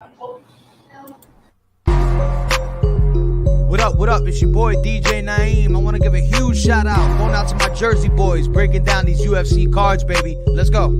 What up, what up? It's your boy DJ Naeem. I want to give a huge shout out. Going out to my Jersey boys, breaking down these UFC cards, baby. Let's go.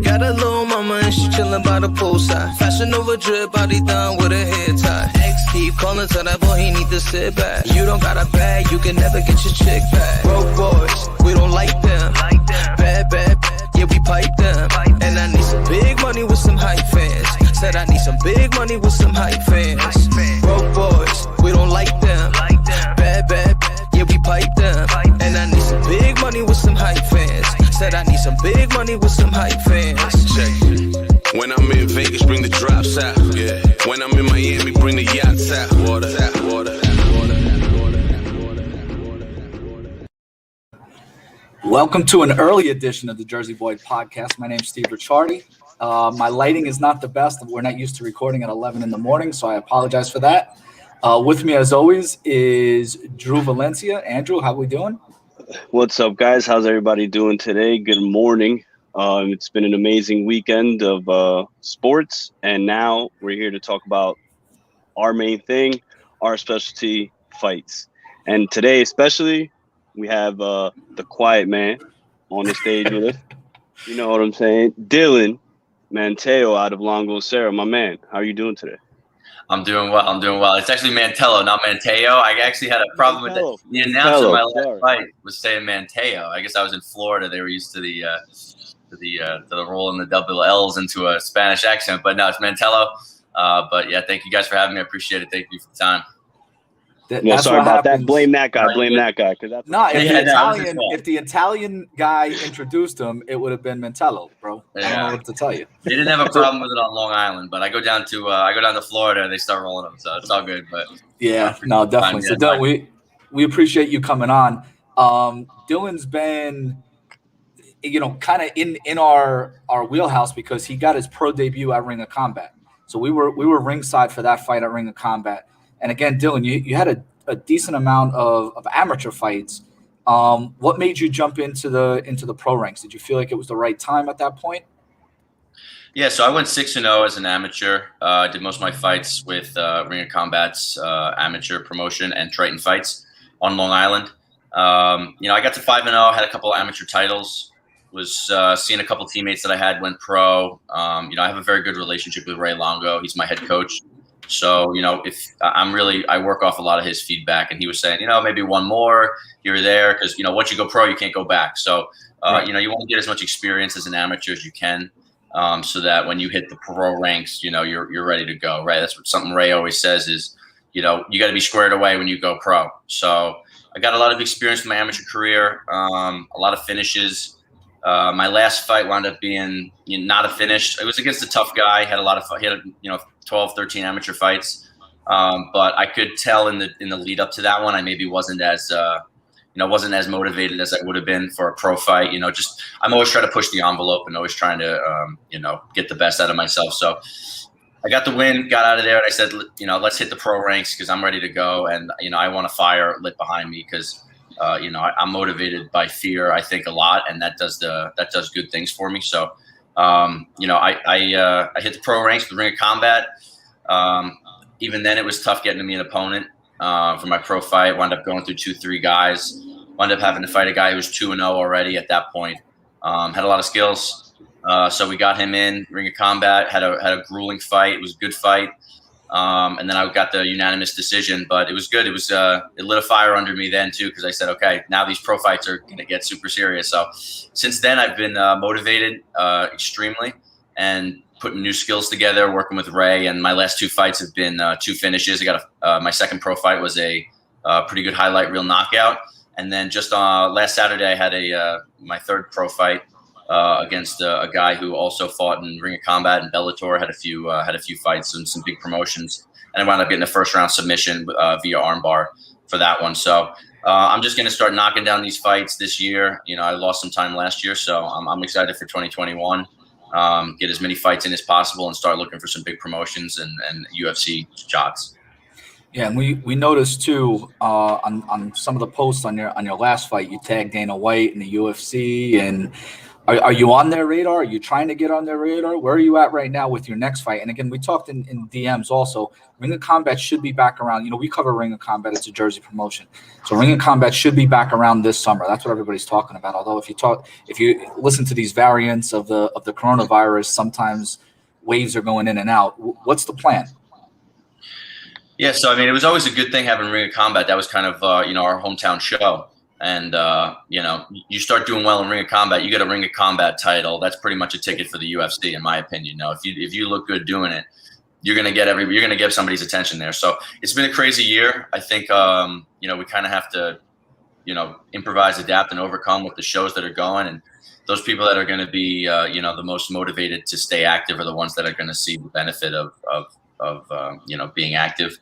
Got a little mama and she chillin' by the poolside. Fashion over drip, body done with a hair tie. Ex keep calling, tell that boy he need to sit back. You don't got a bag, you can never get your chick back. Broke boys, we don't like them. Bad, bad, bad, yeah, we pipe them. And I need some big money with some hype fans. Said I need some big money with some hype fans. Broke boys, we don't like them. Bad, bad, bad, yeah, we pipe them. And I need some big money with some hype fans. Said I need some big money with some hype fans. Check it. When I'm in Vegas, bring the drops out. Yeah. When I'm in Miami, bring the yachts out. Water, water. Welcome to an early edition of the Jersey Boy Podcast. My name's Steve Ricciardi. My lighting is not the best. We're not used to recording at 11 in the morning, so I apologize for that. With me, as always, is Drew Valencia. Andrew, how we doing? What's up, guys? How's everybody doing today? Good morning. It's been an amazing weekend of sports, and now we're here to talk about our main thing, our specialty fights. And today, especially, we have the quiet man on the stage with us. You know what I'm saying? Dylan Mantello out of Longo Serra. My man, how are you doing today? I'm doing well. It's actually Mantello, not Mantello. I actually had a problem with that. The announcer in my last fight was saying Mantello. I guess I was in Florida. They were used to the rolling the double L's into a Spanish accent. But no, it's Mantello. But yeah, thank you guys for having me. I appreciate it. Thank you for the time. Well, sorry about that. Blame that guy. Because that's if the Italian guy introduced him, it would have been Mantello, bro. Yeah. I don't know what to tell you. They didn't have a problem with it on Long Island, but I go down to Florida, and they start rolling them, so it's all good. But yeah, no, definitely. So Dylan, we appreciate you coming on. Dylan's been, kind of in our wheelhouse because he got his pro debut at Ring of Combat. So we were ringside for that fight at Ring of Combat. And again, Dylan, you had a decent amount of amateur fights. What made you jump into the pro ranks? Did you feel like it was the right time at that point? Yeah, so I went 6-0 as an amateur. I did most of my fights with Ring of Combat's amateur promotion and Triton Fights on Long Island. I got to 5-0, had a couple of amateur titles. Was seeing a couple of teammates that I had went pro. I have a very good relationship with Ray Longo. He's my head coach. So, if I work off a lot of his feedback, and he was saying, maybe one more here or there, because, once you go pro, you can't go back. So, right. You want to get as much experience as an amateur as you can, so that when you hit the pro ranks, you're ready to go, right? That's something Ray always says is, you got to be squared away when you go pro. So I got a lot of experience in my amateur career, a lot of finishes. My last fight wound up being not a finish. It was against a tough guy. Had a lot of he had 12, 13 amateur fights. But I could tell in the lead up to that one, I maybe wasn't as motivated as I would have been for a pro fight. I'm always trying to push the envelope and always trying to get the best out of myself. So I got the win, got out of there, and I said, let's hit the pro ranks because I'm ready to go, and I want a fire lit behind me because. I'm motivated by fear, I think, a lot, and that does good things for me. So, I hit the pro ranks with Ring of Combat. Even then, it was tough getting to me an opponent for my pro fight. Wound up going through 2-3 guys. Wound up having to fight a guy who was 2-0 already at that point. Had a lot of skills, so we got him in Ring of Combat. Had a grueling fight. It was a good fight. And then I got the unanimous decision, but it was good. It was it lit a fire under me then too, because I said, okay, now these pro fights are going to get super serious. So since then, I've been motivated extremely and putting new skills together, working with Ray. And my last 2 fights have been 2 finishes. I got my second pro fight was a pretty good highlight reel knockout, and then just last Saturday I had my third pro fight. Against a guy who also fought in Ring of Combat and Bellator, had a few fights and some big promotions, and I wound up getting a first round submission via armbar for that one. So I'm just going to start knocking down these fights this year. I lost some time last year, so I'm excited for 2021. Get as many fights in as possible and start looking for some big promotions and UFC shots. Yeah, and we noticed too on some of the posts on your last fight, you tagged Dana White and the UFC, and Are you on their radar? Are you trying to get on their radar? Where are you at right now with your next fight? And again, we talked in DMs also. Ring of Combat should be back around. You know, we cover Ring of Combat. It's a Jersey promotion. So Ring of Combat should be back around this summer. That's what everybody's talking about. Although if you listen to these variants of the coronavirus, sometimes waves are going in and out. What's the plan? Yeah, so I mean, it was always a good thing having Ring of Combat. That was kind of our hometown show. And, you start doing well in Ring of Combat, you get a Ring of Combat title. That's pretty much a ticket for the UFC, in my opinion. If you look good doing it, you're going to get somebody's attention there. So it's been a crazy year. I think, we kind of have to, improvise, adapt, and overcome with the shows that are going. And those people that are going to be, the most motivated to stay active are the ones that are going to see the benefit of being active.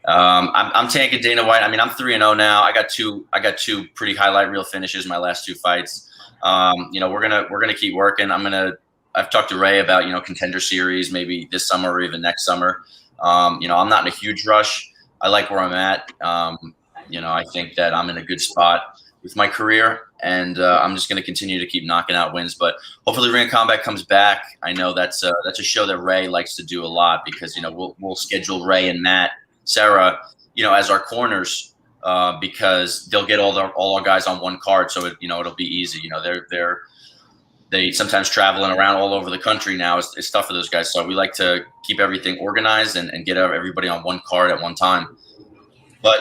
I'm tanking Dana White. I mean, I'm 3-0 now. I got two pretty highlight reel finishes in my last 2 fights. We're gonna keep working. I've talked to Ray about contender series maybe this summer or even next summer. I'm not in a huge rush. I like where I'm at. I think that I'm in a good spot with my career, and I'm just gonna continue to keep knocking out wins. But hopefully, Ring of Combat comes back. I know that's a show that Ray likes to do a lot because we'll schedule Ray and Matt, Sarah, as our corners, because they'll get all our guys on one card, so it'll be easy. They sometimes traveling around all over the country now. It's tough for those guys, so we like to keep everything organized and get everybody on one card at one time. But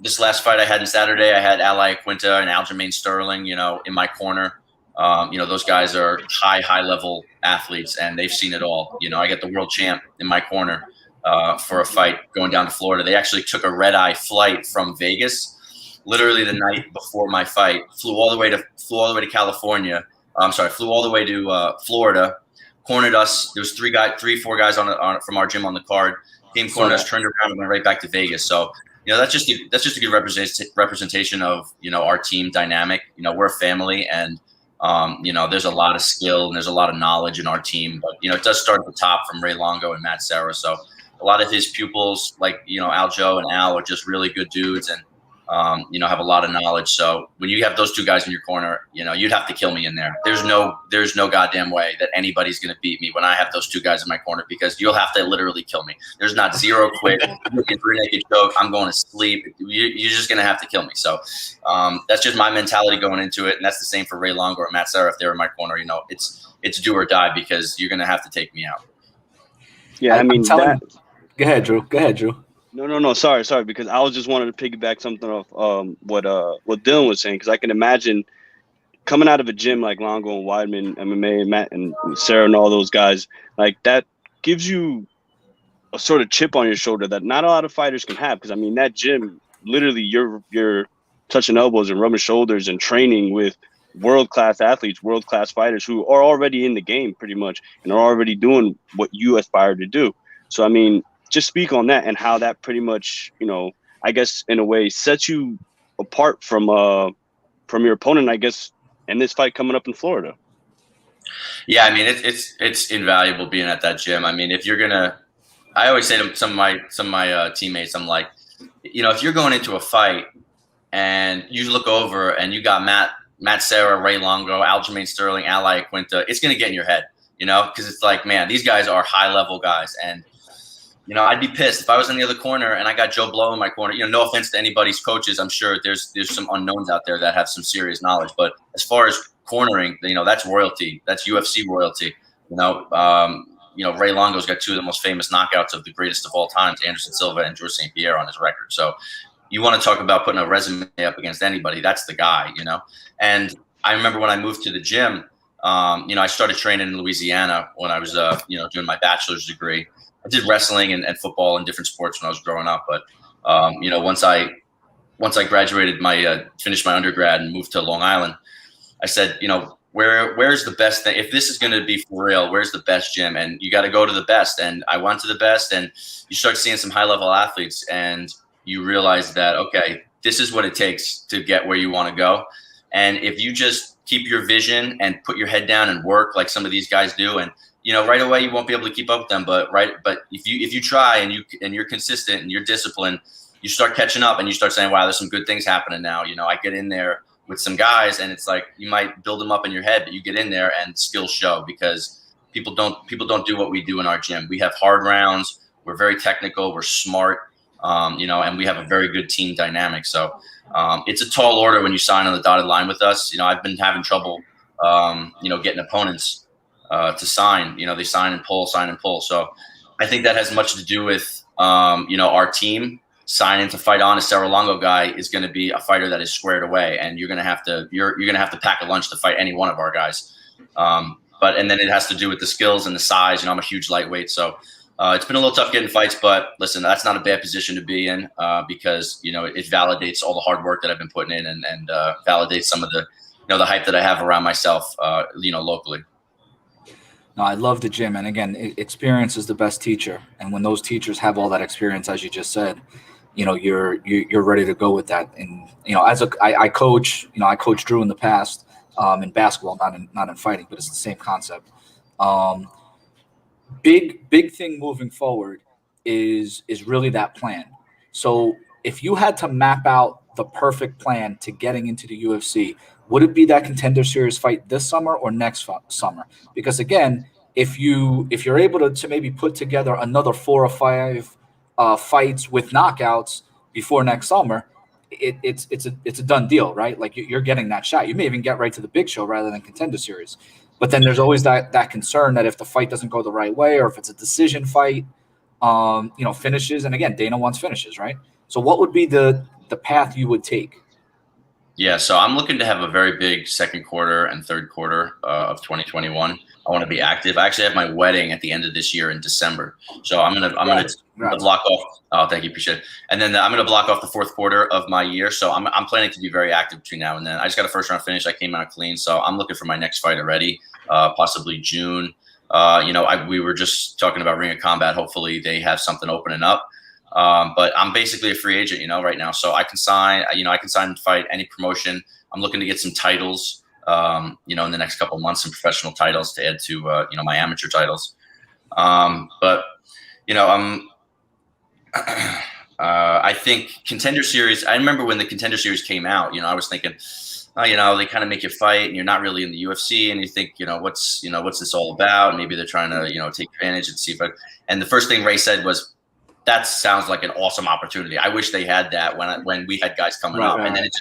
this last fight I had on Saturday, I had Aliaskhab and Aljamain Sterling, in my corner. Those guys are high level athletes, and they've seen it all. I got the world champ in my corner. For a fight going down to Florida. They actually took a red-eye flight from Vegas, literally the night before my fight. Flew all the way to California. Flew all the way to Florida. Cornered us. There was 4 guys on from our gym on the card. Came cornered us, turned around, and went right back to Vegas. So that's just a good representation of our team dynamic. We're a family, and there's a lot of skill and there's a lot of knowledge in our team. But it does start at the top from Ray Longo and Matt Serra. So a lot of his pupils, like Aljo and Al, are just really good dudes, and have a lot of knowledge. So when you have those 2 guys in your corner, you'd have to kill me in there. There's no goddamn way that anybody's gonna beat me when I have those 2 guys in my corner, because you'll have to literally kill me. There's not zero quit, looking for a naked choke. I'm going to sleep. You're just gonna have to kill me. So that's just my mentality going into it, and that's the same for Ray Longo or Matt Serra if they're in my corner. It's do or die, because you're gonna have to take me out. Yeah, I mean that. Go ahead, Drew. No. Sorry. Because I was just wanted to piggyback something off what Dylan was saying, because I can imagine coming out of a gym like Longo and Weidman, MMA, Matt and Sarah and all those guys, like that gives you a sort of chip on your shoulder that not a lot of fighters can have. Because I mean, that gym, literally, you're touching elbows and rubbing shoulders and training with world-class athletes, world-class fighters who are already in the game pretty much and are already doing what you aspire to do. So I mean, just speak on that and how that pretty much, I guess in a way sets you apart from your opponent, I guess, in this fight coming up in Florida. Yeah, I mean, it's invaluable being at that gym. I mean, if you're gonna, I always say to some of my teammates, I'm like, if you're going into a fight and you look over and you got Matt Serra, Ray Longo, Aljamain Sterling, Aliaskhab, it's gonna get in your head, because it's like, man, these guys are high level guys, and I'd be pissed if I was in the other corner and I got Joe Blow in my corner. No offense to anybody's coaches. I'm sure there's some unknowns out there that have some serious knowledge. But as far as cornering, that's royalty. That's UFC royalty. Ray Longo's got 2 of the most famous knockouts of the greatest of all times, Anderson Silva and George St. Pierre, on his record. So you want to talk about putting a resume up against anybody, that's the guy, And I remember when I moved to the gym, I started training in Louisiana when I was, doing my bachelor's degree. I did wrestling and football and different sports when I was growing up. But, once I graduated finished my undergrad and moved to Long Island, I said, where's the best thing? If this is going to be for real, where's the best gym? And you got to go to the best. And I went to the best, and you start seeing some high level athletes, and you realize that, okay, this is what it takes to get where you want to go. And if you just keep your vision and put your head down and work like some of these guys do, and right away you won't be able to keep up with them, but if you try and you're consistent and you're disciplined, you start catching up and you start saying, wow, there's some good things happening now. I get in there with some guys, and it's like you might build them up in your head, but you get in there and skills show because people don't do what we do in our gym. We have hard rounds. We're very technical. We're smart, and we have a very good team dynamic. So it's a tall order when you sign on the dotted line with us. I've been having trouble, getting opponents to sign. They sign and pull. So I think that has much to do with, our team. Signing to fight on a Cerro Longo guy is going to be a fighter that is squared away, and you're going to have to pack a lunch to fight any one of our guys. And then it has to do with the skills and the size. I'm a huge lightweight, so it's been a little tough getting fights. But listen, that's not a bad position to be in because it validates all the hard work that I've been putting in and validates some of the the hype that I have around myself locally. No, I love the gym, and again, experience is the best teacher. And when those teachers have all that experience, as you just said, you're ready to go with that. And I coach, I coached Drew in the past in basketball, not in fighting, but it's the same concept. Big thing moving forward is really that plan. So if you had to map out the perfect plan to getting into the UFC, would it be that Contender Series fight this summer or next summer? Because again, if you're able to maybe put together another 4 or 5 fights with knockouts before next summer, it's a done deal, right? Like you're getting that shot. You may even get right to the big show rather than Contender Series. But then there's always that concern that if the fight doesn't go the right way or if it's a decision fight, finishes. And again, Dana wants finishes, right? So what would be the path you would take? Yeah, so I'm looking to have a very big second quarter and third quarter of 2021. I want to be active. I actually have my wedding at the end of this year in December, so I'm gonna block off. Oh, thank you, appreciate it. And then I'm gonna block off the fourth quarter of my year. So I'm planning to be very active between now and then. I just got a first round finish. I came out clean, so I'm looking for my next fight already, possibly June. We were just talking about Ring of Combat. Hopefully, they have something opening up. But I'm basically a free agent, right now. So I can sign, and fight any promotion. I'm looking to get some titles, in the next couple of months, some professional titles to add to, my amateur titles. I think Contender Series, I remember when the Contender Series came out, I was thinking, they kind of make you fight and you're not really in the UFC and you think, what's this all about? Maybe they're trying to, take advantage and see and the first thing Ray said was, that sounds like an awesome opportunity. I wish they had that when we had guys coming up. And then it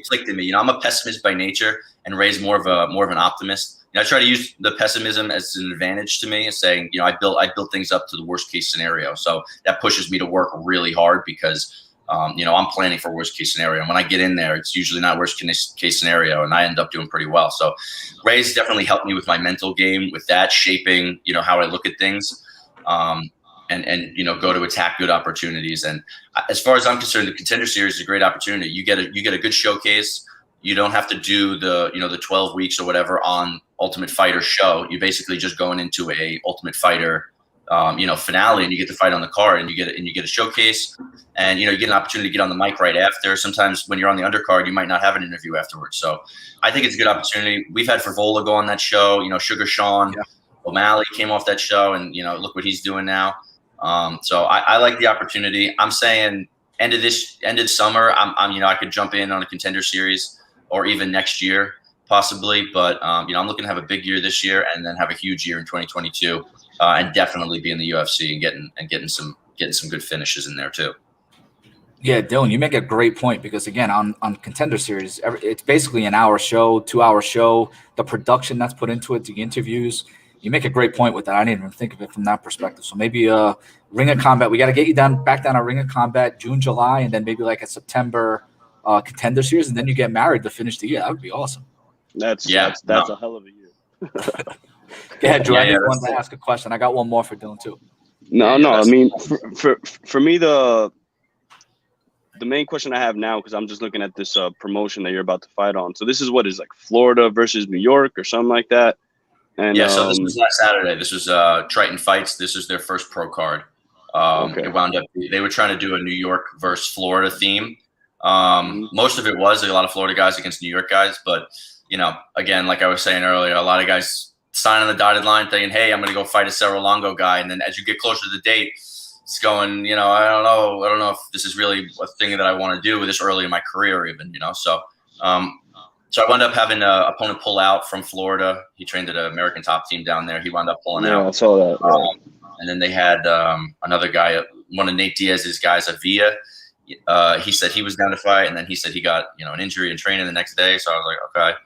clicked in me. I'm a pessimist by nature, and Ray's more of an optimist. I try to use the pessimism as an advantage to me, and saying, I built things up to the worst case scenario. So that pushes me to work really hard because, I'm planning for worst case scenario. And when I get in there, it's usually not worst case scenario, and I end up doing pretty well. So Ray's definitely helped me with my mental game, with that shaping, how I look at things. And go to attack good opportunities. And as far as I'm concerned, the Contender Series is a great opportunity. You get a good showcase. You don't have to do the 12 weeks or whatever on Ultimate Fighter show. You basically just going into a Ultimate Fighter finale, and you get to fight on the card, and you get a showcase, and you get an opportunity to get on the mic right after. Sometimes when you're on the undercard, you might not have an interview afterwards. So I think it's a good opportunity. We've had Frivola go on that show. Sugar Sean O'Malley came off that show, and look what he's doing now. So I like the opportunity. I'm saying end of summer, I could jump in on a Contender Series or even next year possibly. But, I'm looking to have a big year this year and then have a huge year in 2022 and definitely be in the UFC and getting some good finishes in there too. Yeah, Dylan, you make a great point because again, on Contender Series, it's basically an hour show, 2-hour show, the production that's put into it, the interviews. You make a great point with that. I didn't even think of it from that perspective. So maybe Ring of Combat. We got to get you back down on Ring of Combat June, July, and then maybe like a September Contender Series, and then you get married to finish the year. That would be awesome. That's a hell of a year. Go ahead, Drew. I wanted to ask a question. I got one more for Dylan too. No. I mean, for me, the main question I have now, because I'm just looking at this promotion that you're about to fight on. So this is what is like Florida versus New York or something like that. And, so this was last Saturday. This was Triton Fights. This is their first pro card. It wound up they were trying to do a New York versus Florida theme. Most of it was a lot of Florida guys against New York guys, but again, like I was saying earlier, a lot of guys sign on the dotted line thinking, "Hey, I'm going to go fight a Cerro Longo guy," and then as you get closer to the date, it's going, I don't know if this is really a thing that I want to do this early in my career, even, So So I wound up having an opponent pull out from Florida. He trained at an American top team down there. He wound up pulling out. I saw that. And then they had another guy, one of Nate Diaz's guys, Avia. He said he was down to fight, and then he said he got an injury in training the next day. So I was like,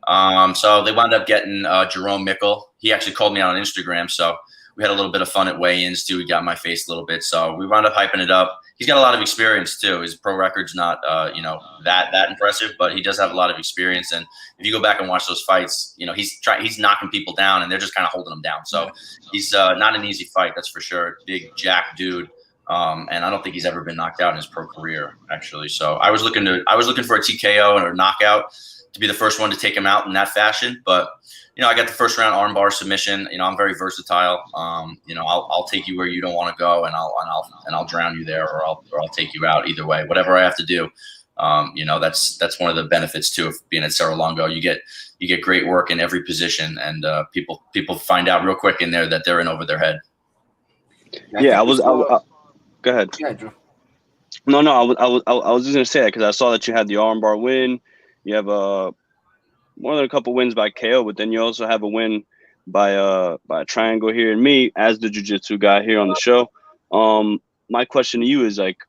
okay. So they wound up getting Jerome Mickle. He actually called me out on Instagram, so we had a little bit of fun at weigh-ins too. He got in my face a little bit, so we wound up hyping it up. He's got a lot of experience too. His pro record's not that impressive, but he does have a lot of experience. And if you go back and watch those fights, he's knocking people down, and they're just kind of holding him down. So he's not an easy fight, that's for sure. Big jack dude. And I don't think he's ever been knocked out in his pro career, actually. So I was looking for a TKO or a knockout to be the first one to take him out in that fashion. But I got the first round armbar submission. I'm very versatile. I'll take you where you don't want to go, and I'll drown you there, or I'll take you out. Either way, whatever I have to do. That's one of the benefits too of being at Serra-Longo. You get great work in every position, and people find out real quick in there that they're in over their head. Yeah, go ahead. Yeah, Drew. No, I was just gonna say that because I saw that you had the armbar win. You have more than a couple wins by KO, but then you also have a win by a triangle here. And me, as the jiu-jitsu guy here on the show, my question to you is, like,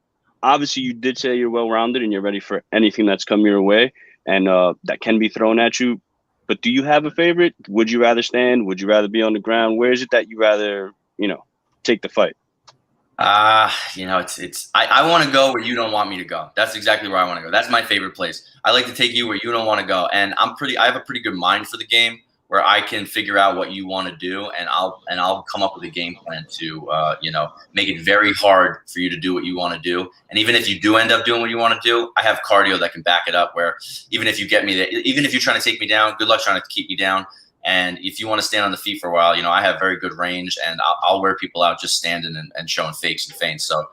obviously you did say you're well-rounded and you're ready for anything that's come your way and that can be thrown at you. But do you have a favorite? Would you rather stand? Would you rather be on the ground? Where is it that you rather, take the fight? I want to go where you don't want me to go. That's exactly where I want to go. That's my favorite place. I like to take you where you don't want to go. And I have a pretty good mind for the game where I can figure out what you want to do, and I'll come up with a game plan to make it very hard for you to do what you want to do. And even if you do end up doing what you want to do, I have cardio that can back it up, where even if you get me there, even if you're trying to take me down, good luck trying to keep me down. And if you want to stand on the feet for a while, I have very good range, and I'll wear people out just standing and showing fakes and feints. So,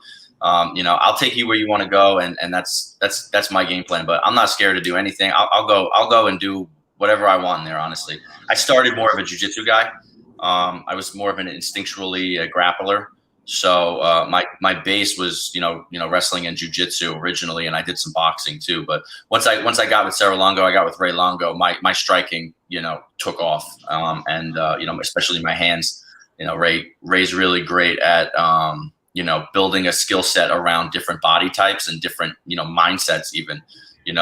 I'll take you where you want to go, and that's my game plan. But I'm not scared to do anything. I'll go and do whatever I want in there. Honestly, I started more of a jiu-jitsu guy. I was more of an instinctually a grappler. So my base was wrestling and jiu-jitsu originally, and I did some boxing too. But once I got with Serra-Longo, I got with Ray Longo, my striking took off, and especially my hands. Ray's really great at building a skill set around different body types and different mindsets even.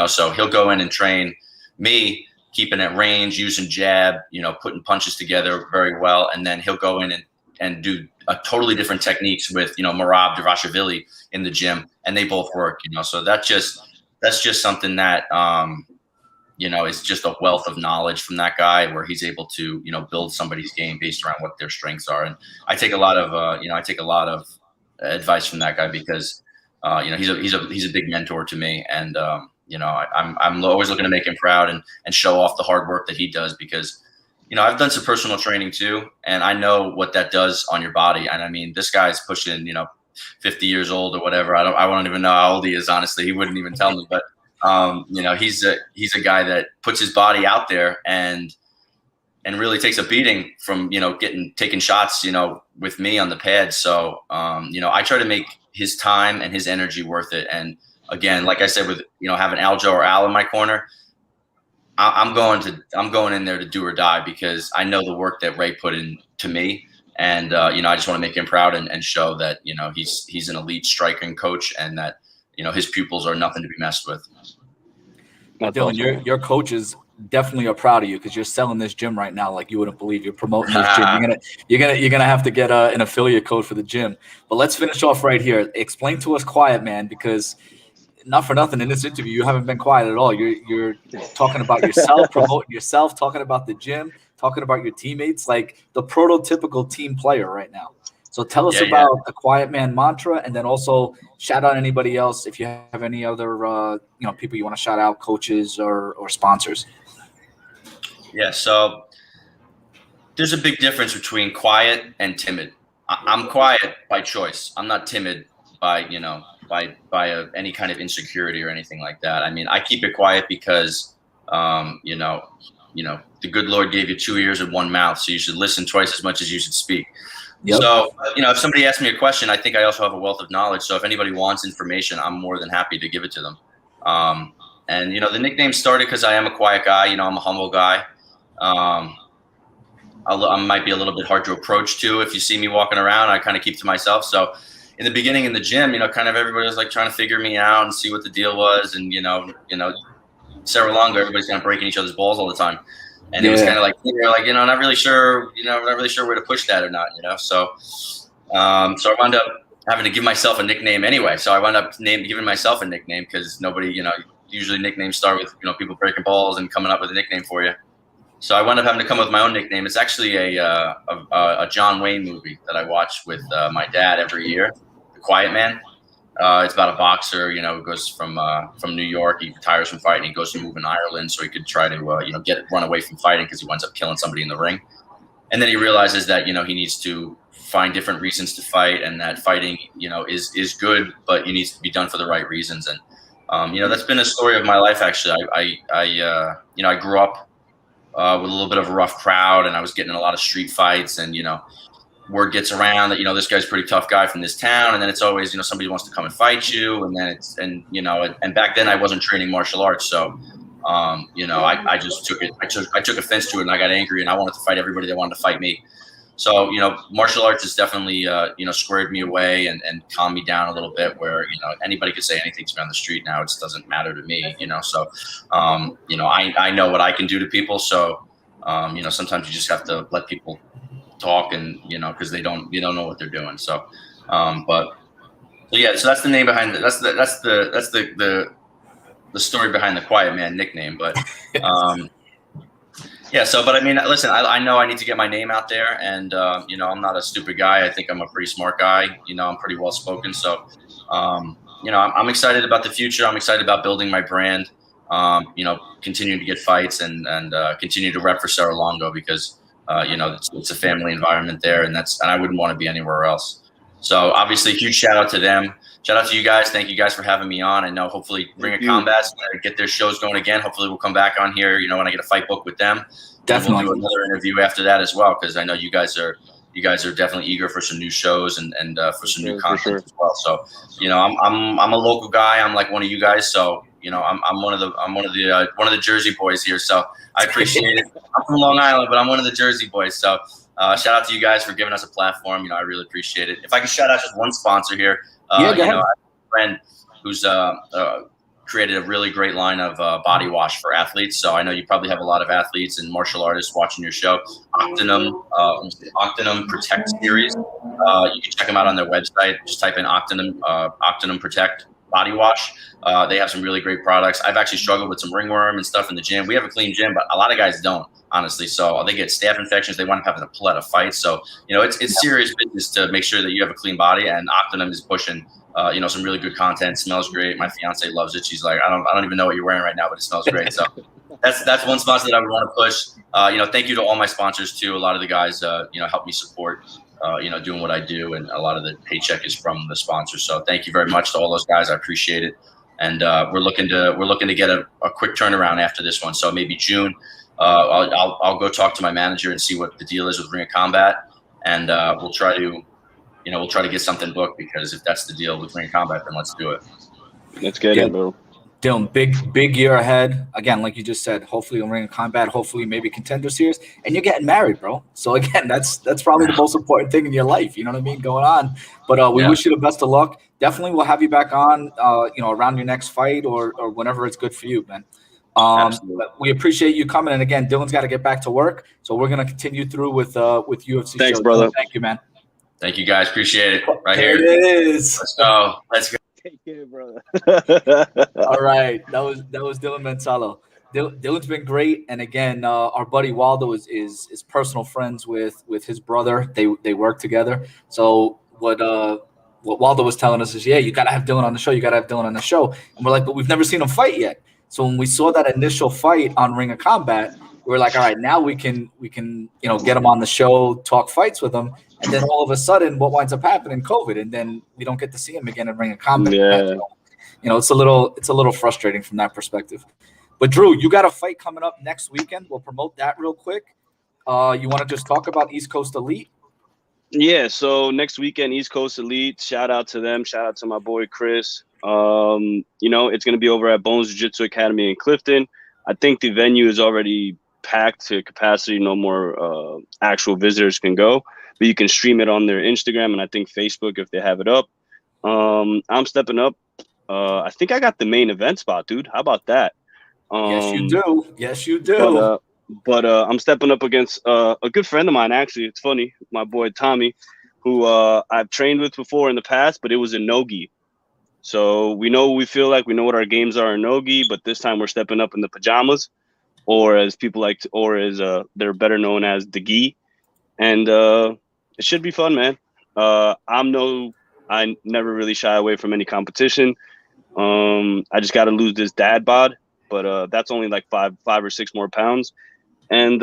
So he'll go in and train me, keeping at range, using jab, putting punches together very well, and then he'll go in and do a totally different techniques with Marab Dravashvili in the gym, and they both work. So that's just something that is just a wealth of knowledge from that guy, where he's able to build somebody's game based around what their strengths are. And I take a lot of advice from that guy because he's a big mentor to me, and I'm always looking to make him proud and show off the hard work that he does, because I've done some personal training too, and I know what that does on your body. And I mean, this guy's pushing 50 years old or whatever. I don't even know how old he is, honestly. He wouldn't even tell me, but he's a guy that puts his body out there and really takes a beating from taking shots with me on the pad. So I try to make his time and his energy worth it. And again, like I said, with having Aljo or Al in my corner, I'm going in there to do or die, because I know the work that Ray put in to me, and I just want to make him proud and show that he's an elite striking coach, and that his pupils are nothing to be messed with. Dylan, your coaches definitely are proud of you, because you're selling this gym right now like you wouldn't believe. You're promoting this gym. You're gonna have to get an affiliate code for the gym. But let's finish off right here. Explain to us Quiet Man, because not for nothing, in this interview, you haven't been quiet at all. You're talking about yourself, promoting yourself, talking about the gym, talking about your teammates, like the prototypical team player right now. So tell us about the Quiet Man mantra, and then also shout out anybody else if you have any other people you want to shout out, coaches or sponsors. Yeah, so there's a big difference between quiet and timid. I'm quiet by choice. I'm not timid by any kind of insecurity or anything like that. I mean, I keep it quiet because, the good Lord gave you 2 ears and 1 mouth, so you should listen twice as much as you should speak. Yep. So, if somebody asks me a question, I think I also have a wealth of knowledge. So if anybody wants information, I'm more than happy to give it to them. And, you know, the nickname started because I am a quiet guy. You know, I'm a humble guy. I might be a little bit hard to approach too. If you see me walking around, I kind of keep to myself. So in the beginning in the gym, you know, kind of everybody was like trying to figure me out and see what the deal was. And, you know, Sarah Longo, everybody's kind of breaking each other's balls all the time. And it was kind of like, you're like, you know, not really sure where to push that or not, you know? So I wound up having to give myself a nickname anyway. So I wound up giving myself a nickname because nobody, you know, usually nicknames start with, you know, people breaking balls and coming up with a nickname for you. So I wound up having to come up with my own nickname. It's actually a John Wayne movie that I watch with my dad every year, The Quiet Man. It's about a boxer, you know, who goes from New York. He retires from fighting. He goes to move in Ireland so he could try to, you know, run away from fighting because he winds up killing somebody in the ring. And then he realizes that, you know, he needs to find different reasons to fight, and that fighting, you know, is good, but it needs to be done for the right reasons. And, you know, that's been a story of my life, actually. You know, I grew up with a little bit of a rough crowd, and I was getting in a lot of street fights, and, you know, word gets around that, you know, this guy's a pretty tough guy from this town. And then it's always, you know, somebody wants to come and fight you. And then you know, and back then I wasn't training martial arts. So, you know, I just took offense to it, and I got angry, and I wanted to fight everybody that wanted to fight me. So, you know, martial arts has definitely, you know, squared me away and calmed me down a little bit, where, you know, anybody could say anything to me on the street now. It just doesn't matter to me, you know? So, you know, I know what I can do to people. So, you know, sometimes you just have to let people talk, and, you know, because you don't know what they're doing. So, so yeah, so that's the name behind it. That's the story behind the Quiet Man nickname. But, yeah, so, but I mean, listen, I know I need to get my name out there, and, you know, I'm not a stupid guy. I think I'm a pretty smart guy. You know, I'm pretty well spoken. So, you know, I'm excited about the future. I'm excited about building my brand, you know, continuing to get fights and continue to rep for Sarah Longo, because, you know, it's a family environment there, and I wouldn't want to be anywhere else. So obviously, huge shout out to them. Shout out to you guys. Thank you guys for having me on. I know hopefully Ring of Combat's going to get their shows going again. Hopefully we'll come back on here, you know, when I get a fight book with them. Definitely. We'll do another interview after that as well, because I know you guys are definitely eager for some new shows and for some new content as well. So, you know, I'm a local guy. I'm like one of you guys. So, you know, I'm one of the Jersey boys here. So I appreciate it. I'm from Long Island, but I'm one of the Jersey boys. So shout out to you guys for giving us a platform. You know, I really appreciate it. If I can shout out just one sponsor here, you know, I have a friend who's created a really great line of body wash for athletes. So I know you probably have a lot of athletes and martial artists watching your show. Octinum Protect series. You can check them out on their website. Just type in Octinum Protect body wash. They have some really great products. I've actually struggled with some ringworm and stuff in the gym. We have a clean gym, but a lot of guys don't, honestly. So they get staph infections. They wind up having to pull out a fight. So, you know, it's serious business to make sure that you have a clean body, and Octinum is pushing you know, some really good content. Smells great. My fiance loves it. She's like, I don't even know what you're wearing right now, but it smells great. So that's one sponsor that I would want to push. You know, thank you to all my sponsors too. A lot of the guys, you know, help me support, you know, doing what I do, and a lot of the paycheck is from the sponsors. So thank you very much to all those guys. I appreciate it. And we're looking to get a quick turnaround after this one. So maybe June, I'll go talk to my manager and see what the deal is with Ring of Combat, and we'll try to get something booked, because if that's the deal with Ring of Combat, then let's do it. Let's get it, bro. Dylan, big year ahead. Again, like you just said, hopefully in Ring of Combat, hopefully maybe Contender Series, and you're getting married, bro. So again, that's probably the most important thing in your life. You know what I mean, going on. But we wish you the best of luck. Definitely, we'll have you back on, you know, around your next fight or whenever it's good for you, man. We appreciate you coming. And again, Dylan's got to get back to work, so we're gonna continue through with UFC. Thanks, shows. brother. Thank you, man. Thank you, guys. Appreciate it. Right here here. It is. Let's go. Take care, brother. All right, that was Dylan Mantello. Dylan's been great, and again, our buddy Waldo is personal friends with his brother. They work together. So what Waldo was telling us is, yeah, you gotta have Dylan on the show. You gotta have Dylan on the show. And we're like, but we've never seen him fight yet. So when we saw that initial fight on Ring of Combat, we were like, all right, now we can you know, get him on the show, talk fights with him. And then all of a sudden, what winds up happening? COVID, and then we don't get to see him again in Ring of Combat. Yeah. You know, it's a little frustrating from that perspective. But Drew, you got a fight coming up next weekend. We'll promote that real quick. You want to just talk about East Coast Elite? Yeah. So next weekend, East Coast Elite. Shout out to them. Shout out to my boy Chris. You know, it's going to be over at Bones Jiu-Jitsu Academy in Clifton. I think the venue is already packed to capacity. No more actual visitors can go, but you can stream it on their Instagram and I think Facebook if they have it up. I'm stepping up. I think I got the main event spot, dude. How about that? Yes, you do. Yes, you do. But I'm stepping up against a good friend of mine, actually. It's funny. My boy Tommy, who I've trained with before in the past, but it was in no-gi. So we know what we feel like. We know what our games are in no-gi, but this time we're stepping up in the pajamas, or as people like to, or as they're better known as the gi. And it should be fun, man. I never really shy away from any competition. I just got to lose this dad bod, but that's only like five or six more pounds. And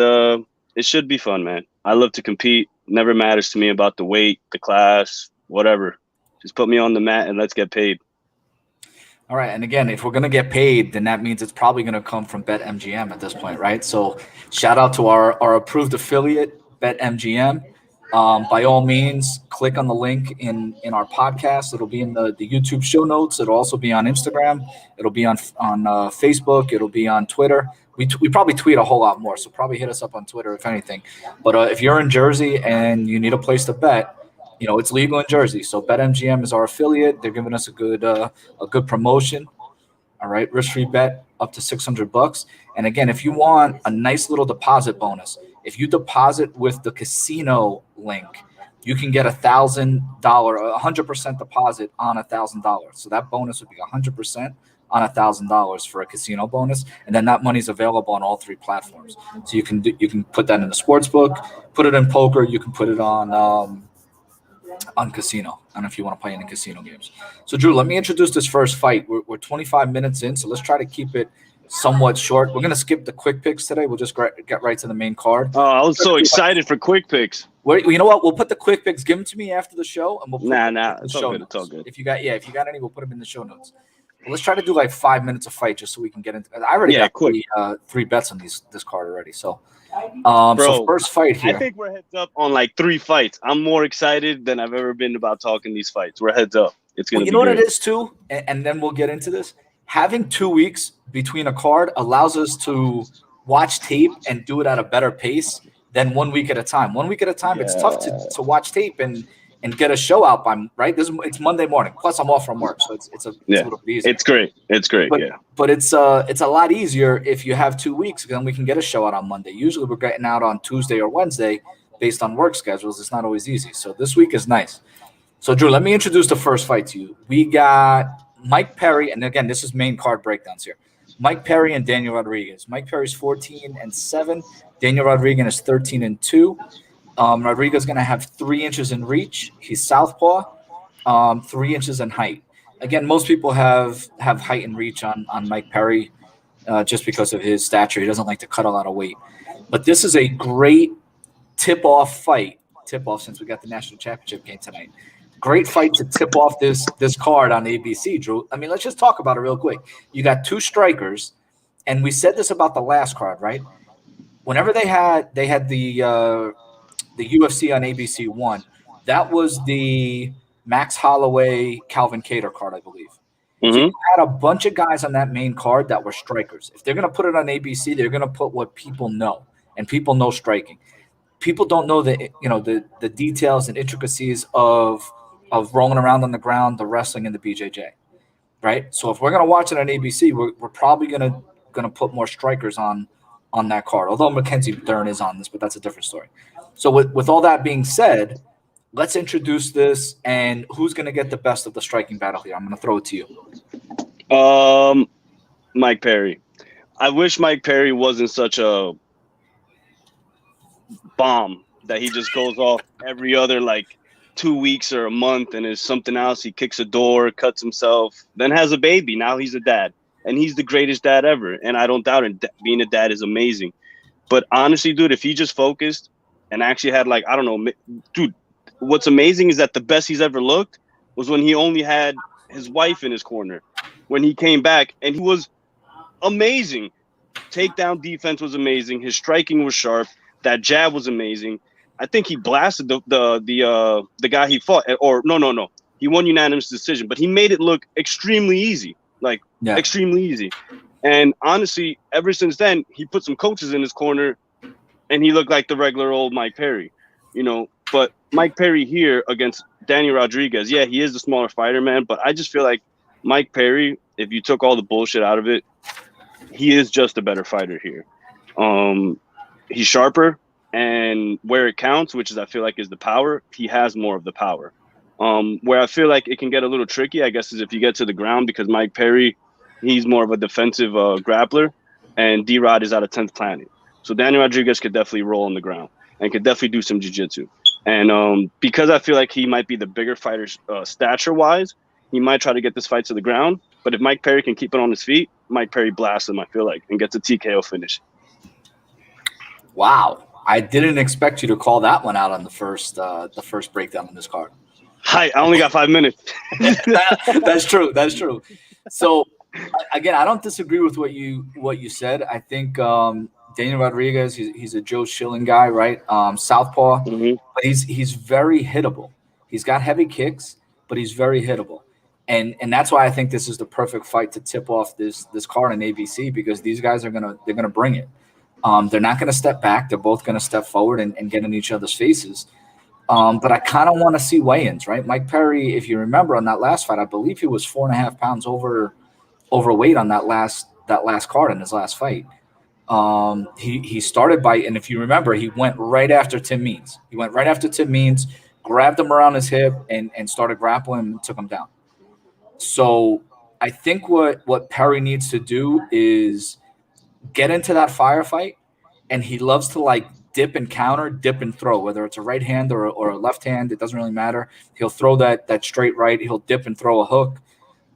it should be fun, man. I love to compete. Never matters to me about the weight, the class, whatever. Just put me on the mat and let's get paid. All right. And again, if we're going to get paid, then that means it's probably going to come from BetMGM at this point, right? So shout out to our approved affiliate, BetMGM. By all means, click on the link in our podcast. It'll be in the YouTube show notes. It'll also be on Instagram. It'll be on Facebook. It'll be on Twitter. We probably tweet a whole lot more, so probably hit us up on Twitter if anything. But if you're in Jersey and you need a place to bet, you know, it's legal in Jersey. So BetMGM is our affiliate. They're giving us a good promotion. All right, risk-free bet up to $600. And again, if you want a nice little deposit bonus, if you deposit with the casino link, you can get $1,000, 100% deposit on $1,000. So that bonus would be 100% on $1,000 for a casino bonus, and then that money's available on all three platforms. So you can put that in the sports book, put it in poker, you can put it on casino. I don't know if you want to play any casino games. So Drew, let me introduce this first fight. We're 25 minutes in, so let's try to keep it somewhat short. We're gonna skip the quick picks today. We'll just get right to the main card. Oh, I was so excited for quick picks. Wait, you know what? We'll put the quick picks. Give them to me after the show, and we'll put It's all good. It's all good. If you got any, we'll put them in the show notes. But let's try to do like 5 minutes of fight just so we can get into. I already got three bets on this card already. So, so first fight here. I think we're heads up on like 3 fights. I'm more excited than I've ever been about talking these fights. We're heads up. It's gonna. You know what it is too, and then we'll get into this. Having 2 weeks between a card allows us to watch tape and do it at a better pace than 1 week at a time. 1 week at a time, it's tough to watch tape and get a show out by right. It's Monday morning. Plus, I'm off from work, so it's a little bit easier. It's great. But it's a lot easier if you have 2 weeks. Then we can get a show out on Monday. Usually, we're getting out on Tuesday or Wednesday based on work schedules. It's not always easy. So this week is nice. So Drew, let me introduce the first fight to you. We got Mike Perry, and again, this is main card breakdowns here. Mike Perry and Daniel Rodriguez. Mike Perry's 14-7. Daniel Rodriguez is 13-2. Rodriguez is going to have 3 inches in reach. He's southpaw, 3 inches in height. Again, most people have height and reach on Mike Perry just because of his stature. He doesn't like to cut a lot of weight. But this is a great tip-off fight. Tip-off since we got the national championship game tonight. Great fight to tip off this card on ABC, Drew. I mean, let's just talk about it real quick. You got 2 strikers, and we said this about the last card, right? Whenever they had the UFC on ABC 1, that was the Max Holloway, Calvin Kattar card, I believe. Mm-hmm. So you had a bunch of guys on that main card that were strikers. If they're going to put it on ABC, they're going to put what people know, and people know striking. People don't know the details and intricacies of rolling around on the ground, the wrestling, and the BJJ, right? So if we're going to watch it on ABC, we're probably going to put more strikers on that card. Although Mackenzie Dern is on this, but that's a different story. So with all that being said, let's introduce this and who's going to get the best of the striking battle here. I'm going to throw it to you. Mike Perry. I wish Mike Perry wasn't such a bomb that he just goes off every other 2 weeks or a month and is something else. He kicks a door, cuts himself, then has a baby. Now he's a dad, and he's the greatest dad ever. And I don't doubt it. Being a dad is amazing. But honestly, dude, if he just focused and actually had I don't know, dude, what's amazing is that the best he's ever looked was when he only had his wife in his corner. When he came back, and he was amazing. Takedown defense was amazing. His striking was sharp. That jab was amazing. I think he blasted the guy he fought, or no. He won unanimous decision, but he made it look extremely easy, extremely easy. And honestly, ever since then, he put some coaches in his corner, and he looked like the regular old Mike Perry, But Mike Perry here against Daniel Rodriguez, yeah, he is the smaller fighter, man. But I just feel like Mike Perry, if you took all the bullshit out of it, he is just a better fighter here. He's sharper, and where it counts, which is I feel like is the power, he has more of the power. Where I feel like it can get a little tricky, I guess, is if you get to the ground, because Mike Perry, he's more of a defensive grappler, and D-Rod is out of 10th planet. So Daniel Rodriguez could definitely roll on the ground and could definitely do some jiu-jitsu. And because I feel like he might be the bigger fighter stature-wise, he might try to get this fight to the ground. But if Mike Perry can keep it on his feet, Mike Perry blasts him, I feel like, and gets a TKO finish. Wow. I didn't expect you to call that one out on the first breakdown on this card. Hi, I only got 5 minutes. That's true. That's true. So, again, I don't disagree with what you said. I think Daniel Rodriguez, he's a Joe Schilling guy, right? Southpaw, but he's very hittable. He's got heavy kicks, but he's very hittable, and that's why I think this is the perfect fight to tip off this card in ABC, because these guys they're gonna bring it. They're not gonna step back. They're both gonna step forward and get in each other's faces. But I kind of want to see weigh-ins, right? Mike Perry, if you remember on that last fight, I believe he was 4.5 pounds overweight on that last card in his last fight. He started by, and if you remember, he went right after Tim Means. He went right after Tim Means, grabbed him around his hip, and started grappling and took him down. So I think what Perry needs to do is get into that firefight, and he loves to dip and counter, dip and throw, whether it's a right hand or a left hand, it doesn't really matter. He'll throw that straight right. He'll dip and throw a hook.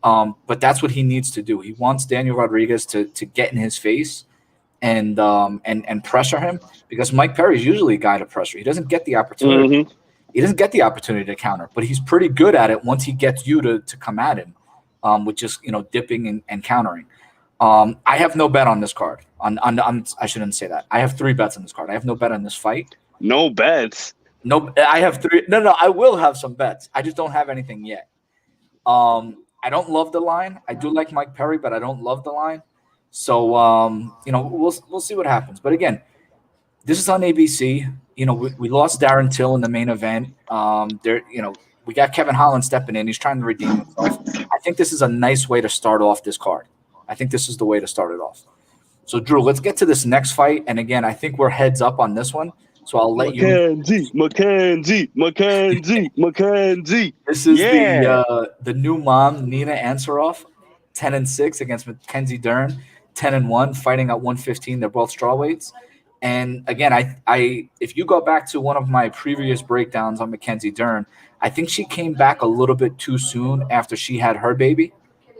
But that's what he needs to do. He wants Daniel Rodriguez to get in his face and pressure him, because Mike Perry is usually a guy to pressure. He doesn't get the opportunity. Mm-hmm. He doesn't get the opportunity to counter, but he's pretty good at it once he gets you to come at him, with just dipping and countering. I have no bet on this card. I shouldn't say that. I have 3 bets on this card. I have no bet on this fight. No bets? No, I have 3. No, I will have some bets. I just don't have anything yet. I don't love the line. I do like Mike Perry, but I don't love the line. So, we'll see what happens. But again, this is on ABC. We lost Darren Till in the main event. We got Kevin Holland stepping in. He's trying to redeem himself. I think this is a nice way to start off this card. I think this is the way to start it off. So, Drew, let's get to this next fight. And again, I think we're heads up on this one. So I'll let Mackenzie. This is the new mom, Nina Ansaroff, 10-6 against Mackenzie Dern, 10-1, fighting at 115. They're both strawweights. And again, I if you go back to one of my previous breakdowns on Mackenzie Dern, I think she came back a little bit too soon after she had her baby,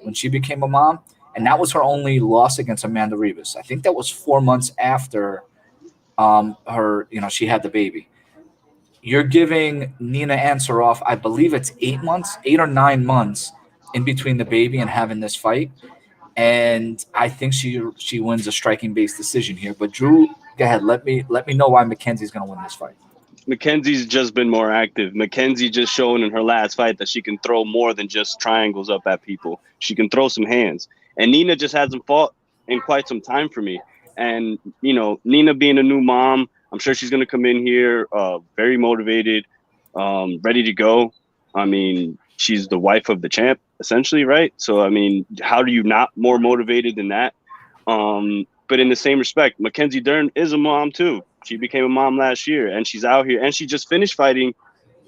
when she became a mom. And that was her only loss against Amanda Ribas. I think that was 4 months after she had the baby. You're giving Nina Ansaroff, I believe it's 8 or 9 months in between the baby and having this fight. And I think she wins a striking-based decision here. But Drew, go ahead. Let me know why Mackenzie's going to win this fight. Mackenzie's just been more active. Mackenzie just shown in her last fight that she can throw more than just triangles up at people. She can throw some hands. And Nina just hasn't fought in quite some time for me. And, Nina being a new mom, I'm sure she's going to come in here very motivated, ready to go. I mean, she's the wife of the champ, essentially, right? So, I mean, how do you not more motivated than that? But in the same respect, Mackenzie Dern is a mom, too. She became a mom last year, and she's out here. And she just finished fighting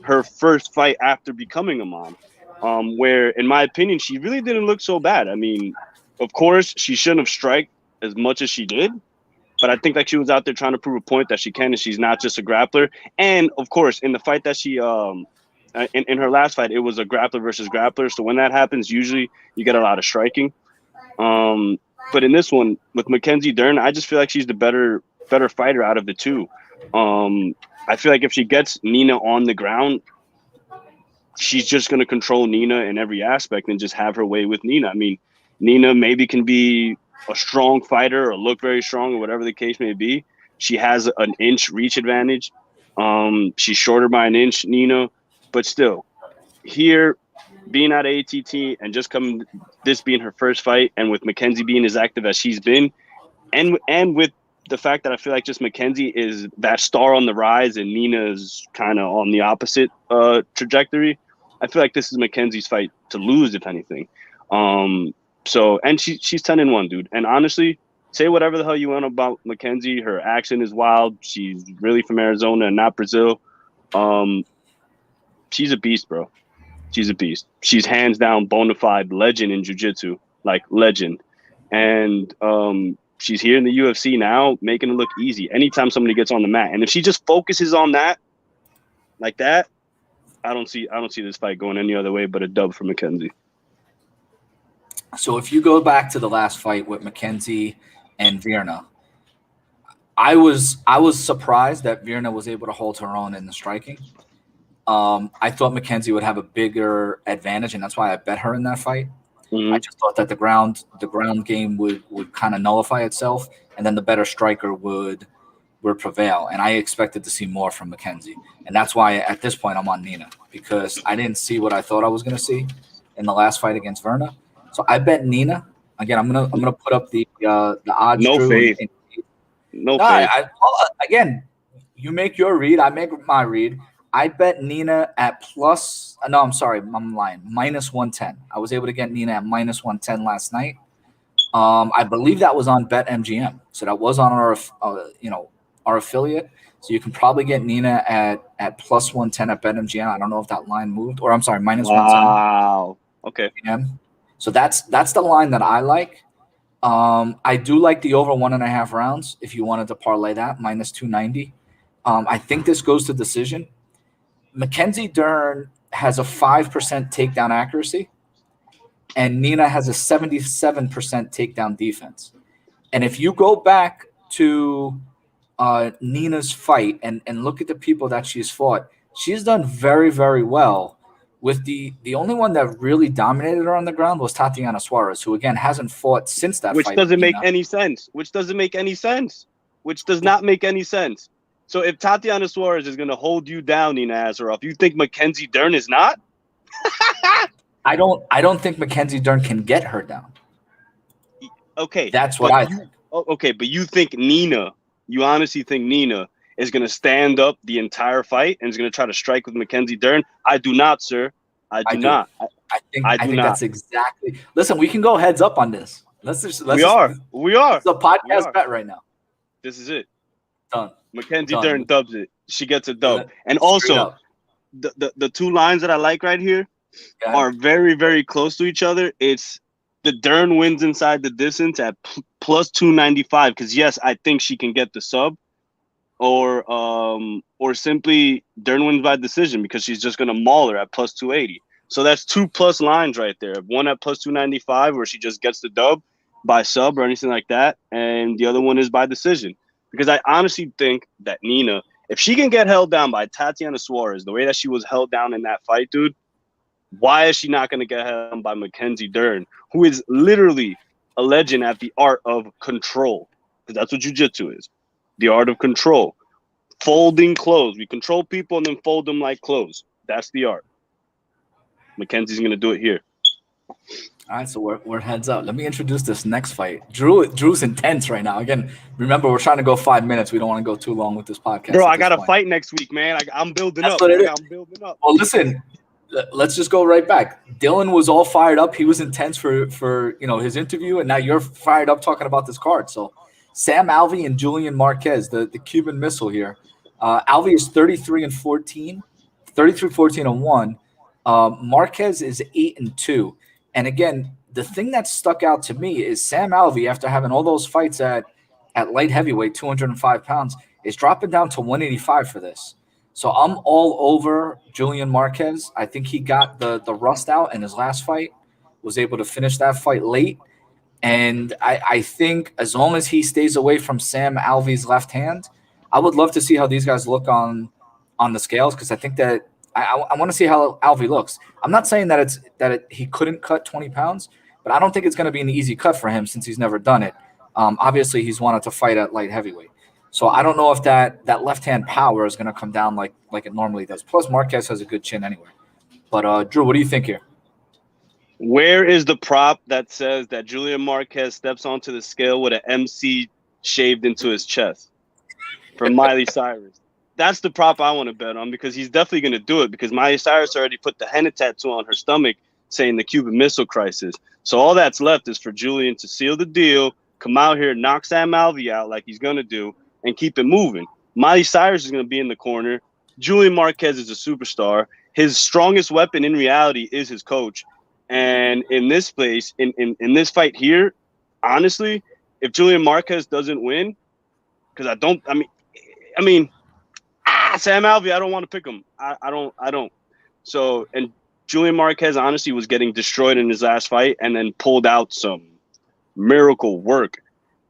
her first fight after becoming a mom, where, in my opinion, she really didn't look so bad. I mean, of course, she shouldn't have striked as much as she did, but I think she was out there trying to prove a point that she can, and she's not just a grappler. And of course, in the fight that she in her last fight, it was a grappler versus grappler. So when that happens, usually you get a lot of striking. But in this one with Mackenzie Dern, I just feel like she's the better fighter out of the two. I feel like if she gets Nina on the ground, she's just going to control Nina in every aspect and just have her way with Nina. I mean, Nina maybe can be a strong fighter or look very strong or whatever the case may be. She has an inch reach advantage. She's shorter by an inch, Nina, but still here being out of ATT and just coming, this being her first fight, and with Mackenzie being as active as she's been, and with the fact that I feel like just Mackenzie is that star on the rise and Nina's kind of on the opposite trajectory, I feel like this is Mackenzie's fight to lose, if anything. So, and she's 10-1, dude. And honestly, say whatever the hell you want about Mackenzie. Her accent is wild. She's really from Arizona and not Brazil. She's a beast, bro. She's a beast. She's hands down bona fide legend in jiu-jitsu, like legend. And she's here in the UFC now, making it look easy anytime somebody gets on the mat. And if she just focuses on that, like that, I don't see this fight going any other way but a dub for Mackenzie. So if you go back to the last fight with Mackenzie and Virna, I was surprised that Virna was able to hold her own in the striking. I thought Mackenzie would have a bigger advantage, and that's why I bet her in that fight. Mm-hmm. I just thought that the ground game would kind of nullify itself, and then the better striker would prevail. And I expected to see more from Mackenzie, and that's why at this point I'm on Nina, because I didn't see what I thought I was going to see in the last fight against Virna. So I bet Nina. Again, I'm gonna put up the odds. No faith. No faith. Again, you make your read. I make my read. I bet Nina at plus. No, I'm sorry, I'm lying. -110. I was able to get Nina at -110 last night. I believe that was on BetMGM, so that was on our our affiliate. So you can probably get Nina at +110 at BetMGM. I don't know if that line moved, or I'm sorry, -110. Wow. Okay. So that's the line that I like. I do like the over 1.5 rounds. If you wanted to parlay that, -290. I think this goes to decision. Mackenzie Dern has a 5% takedown accuracy, and Nina has a 77% takedown defense. And if you go back to Nina's fight and look at the people that she's fought, she's done very, very well. With the only one that really dominated her on the ground was Tatiana Suarez, who again hasn't fought since that Which fight. doesn't make any sense. Which doesn't make any sense. Which does not make any sense. So if Tatiana Suarez is going to hold you down, Nina Ansaroff, you think Mackenzie Dern is not? I don't think Mackenzie Dern can get her down. Okay. That's what I think. Okay, but you think Nina, you honestly think Nina is going to stand up the entire fight and is going to try to strike with Mackenzie Dern? I do not, sir. I do not. I think that's exactly. Listen, we can go heads up on this. We are. It's a podcast bet right now. This is it. Done. Mackenzie Dern dubs it. She gets a dub. And also, the two lines that I like right here are very, very close to each other. It's the Dern wins inside the distance at plus 295, because yes, I think she can get the sub, or simply Dern wins by decision because she's just gonna maul her at plus 280. So that's 2+ lines right there. One at plus 295 where she just gets the dub by sub or anything like that, and the other one is by decision. Because I honestly think that Nina, if she can get held down by Tatiana Suarez the way that she was held down in that fight, dude, why is she not going to get held down by Mackenzie Dern, who is literally a legend at the art of control? Because that's what jiu-jitsu is, the art of control. Folding clothes. We control people and then fold them like clothes. That's the art. Mackenzie's going to do it here. All right, so we're heads up. Let me introduce this next fight. Drew's intense right now. Again, remember, we're trying to go 5 minutes. We don't want to go too long with this podcast. Bro, I got a fight next week, man. I'm building up. I'm building up. Well, listen, let's just go right back. Dylan was all fired up. He was intense for his interview, and now you're fired up talking about this card. So Sam Alvey and Julian Marquez, the Cuban missile here. Alvey is 33-14, 33-14-1. Marquez is 8-2. And again, the thing that stuck out to me is Sam Alvey, after having all those fights at light heavyweight, 205 pounds, is dropping down to 185 for this. So I'm all over Julian Marquez. I think he got the rust out in his last fight, was able to finish that fight late. And I think as long as he stays away from Sam Alvey's left hand, I would love to see how these guys look on the scales, because I think that I want to see how Alvey looks. I'm not saying that he couldn't cut 20 pounds, but I don't think it's going to be an easy cut for him since he's never done it. Obviously, he's wanted to fight at light heavyweight. So I don't know if that left-hand power is going to come down like it normally does. Plus, Marquez has a good chin anyway. But, Drew, what do you think here? Where is the prop that says that Julian Marquez steps onto the scale with an MC shaved into his chest from Miley Cyrus? That's the prop I want to bet on, because he's definitely going to do it, because Miley Cyrus already put the henna tattoo on her stomach saying the Cuban Missile Crisis. So all that's left is for Julian to seal the deal, come out here, knock Sam Alvey out like he's going to do, and keep it moving. Miley Cyrus is going to be in the corner. Julian Marquez is a superstar. His strongest weapon in reality is his coach. And in this place, in this fight here, honestly, if Julian Marquez doesn't win, because I mean, Sam Alvey, I don't want to pick him. I don't. So, and Julian Marquez honestly was getting destroyed in his last fight, and then pulled out some miracle work,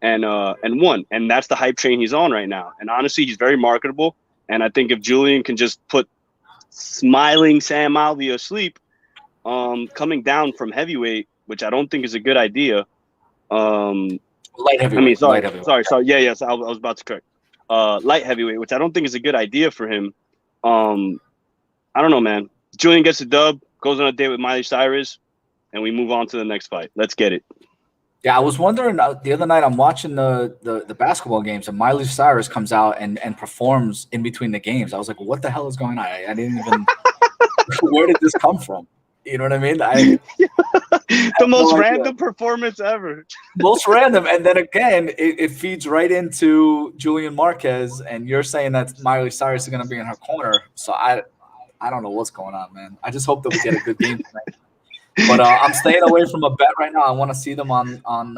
and won. And that's the hype train he's on right now. And honestly, he's very marketable. And I think if Julian can just put smiling Sam Alvey asleep, coming down from heavyweight, which I don't think is a good idea. Light heavyweight. Sorry. Yeah. So I was about to correct. Light heavyweight, which I don't think is a good idea for him. I don't know, man. Julian gets a dub, goes on a date with Miley Cyrus, and we move on to the next fight. Let's get it. Yeah, I was wondering the other night. I'm watching the basketball games, and Miley Cyrus comes out and performs in between the games. I was like, what the hell is going on? I didn't even. Where did this come from? You know what I mean? The most random performance ever. Most random. And then again, it feeds right into Julian Marquez, and you're saying that Miley Cyrus is going to be in her corner. So I don't know what's going on, man. I just hope that we get a good game tonight. But I'm staying away from a bet right now. I want to see them on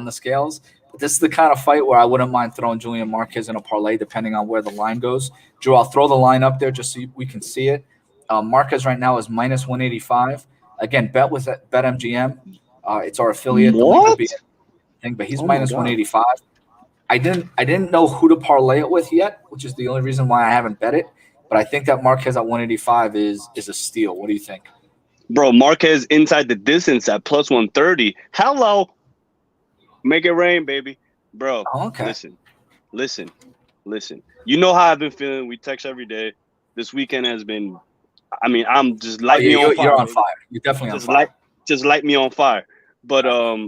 the scales. But this is the kind of fight where I wouldn't mind throwing Julian Marquez in a parlay, depending on where the line goes. Drew, I'll throw the line up there just so we can see it. Marquez right now is minus 185. Again, bet with BetMGM. It's our affiliate. What? But he's minus 185. I didn't know who to parlay it with yet, which is the only reason why I haven't bet it. But I think that Marquez at 185 is a steal. What do you think? Bro, Marquez inside the distance at plus 130. Hello. Make it rain, baby. Bro, okay. Listen. You know how I've been feeling. We text every day. This weekend has been, I'm just light me on fire. You're on fire. You're definitely on fire. Just light me on fire. But I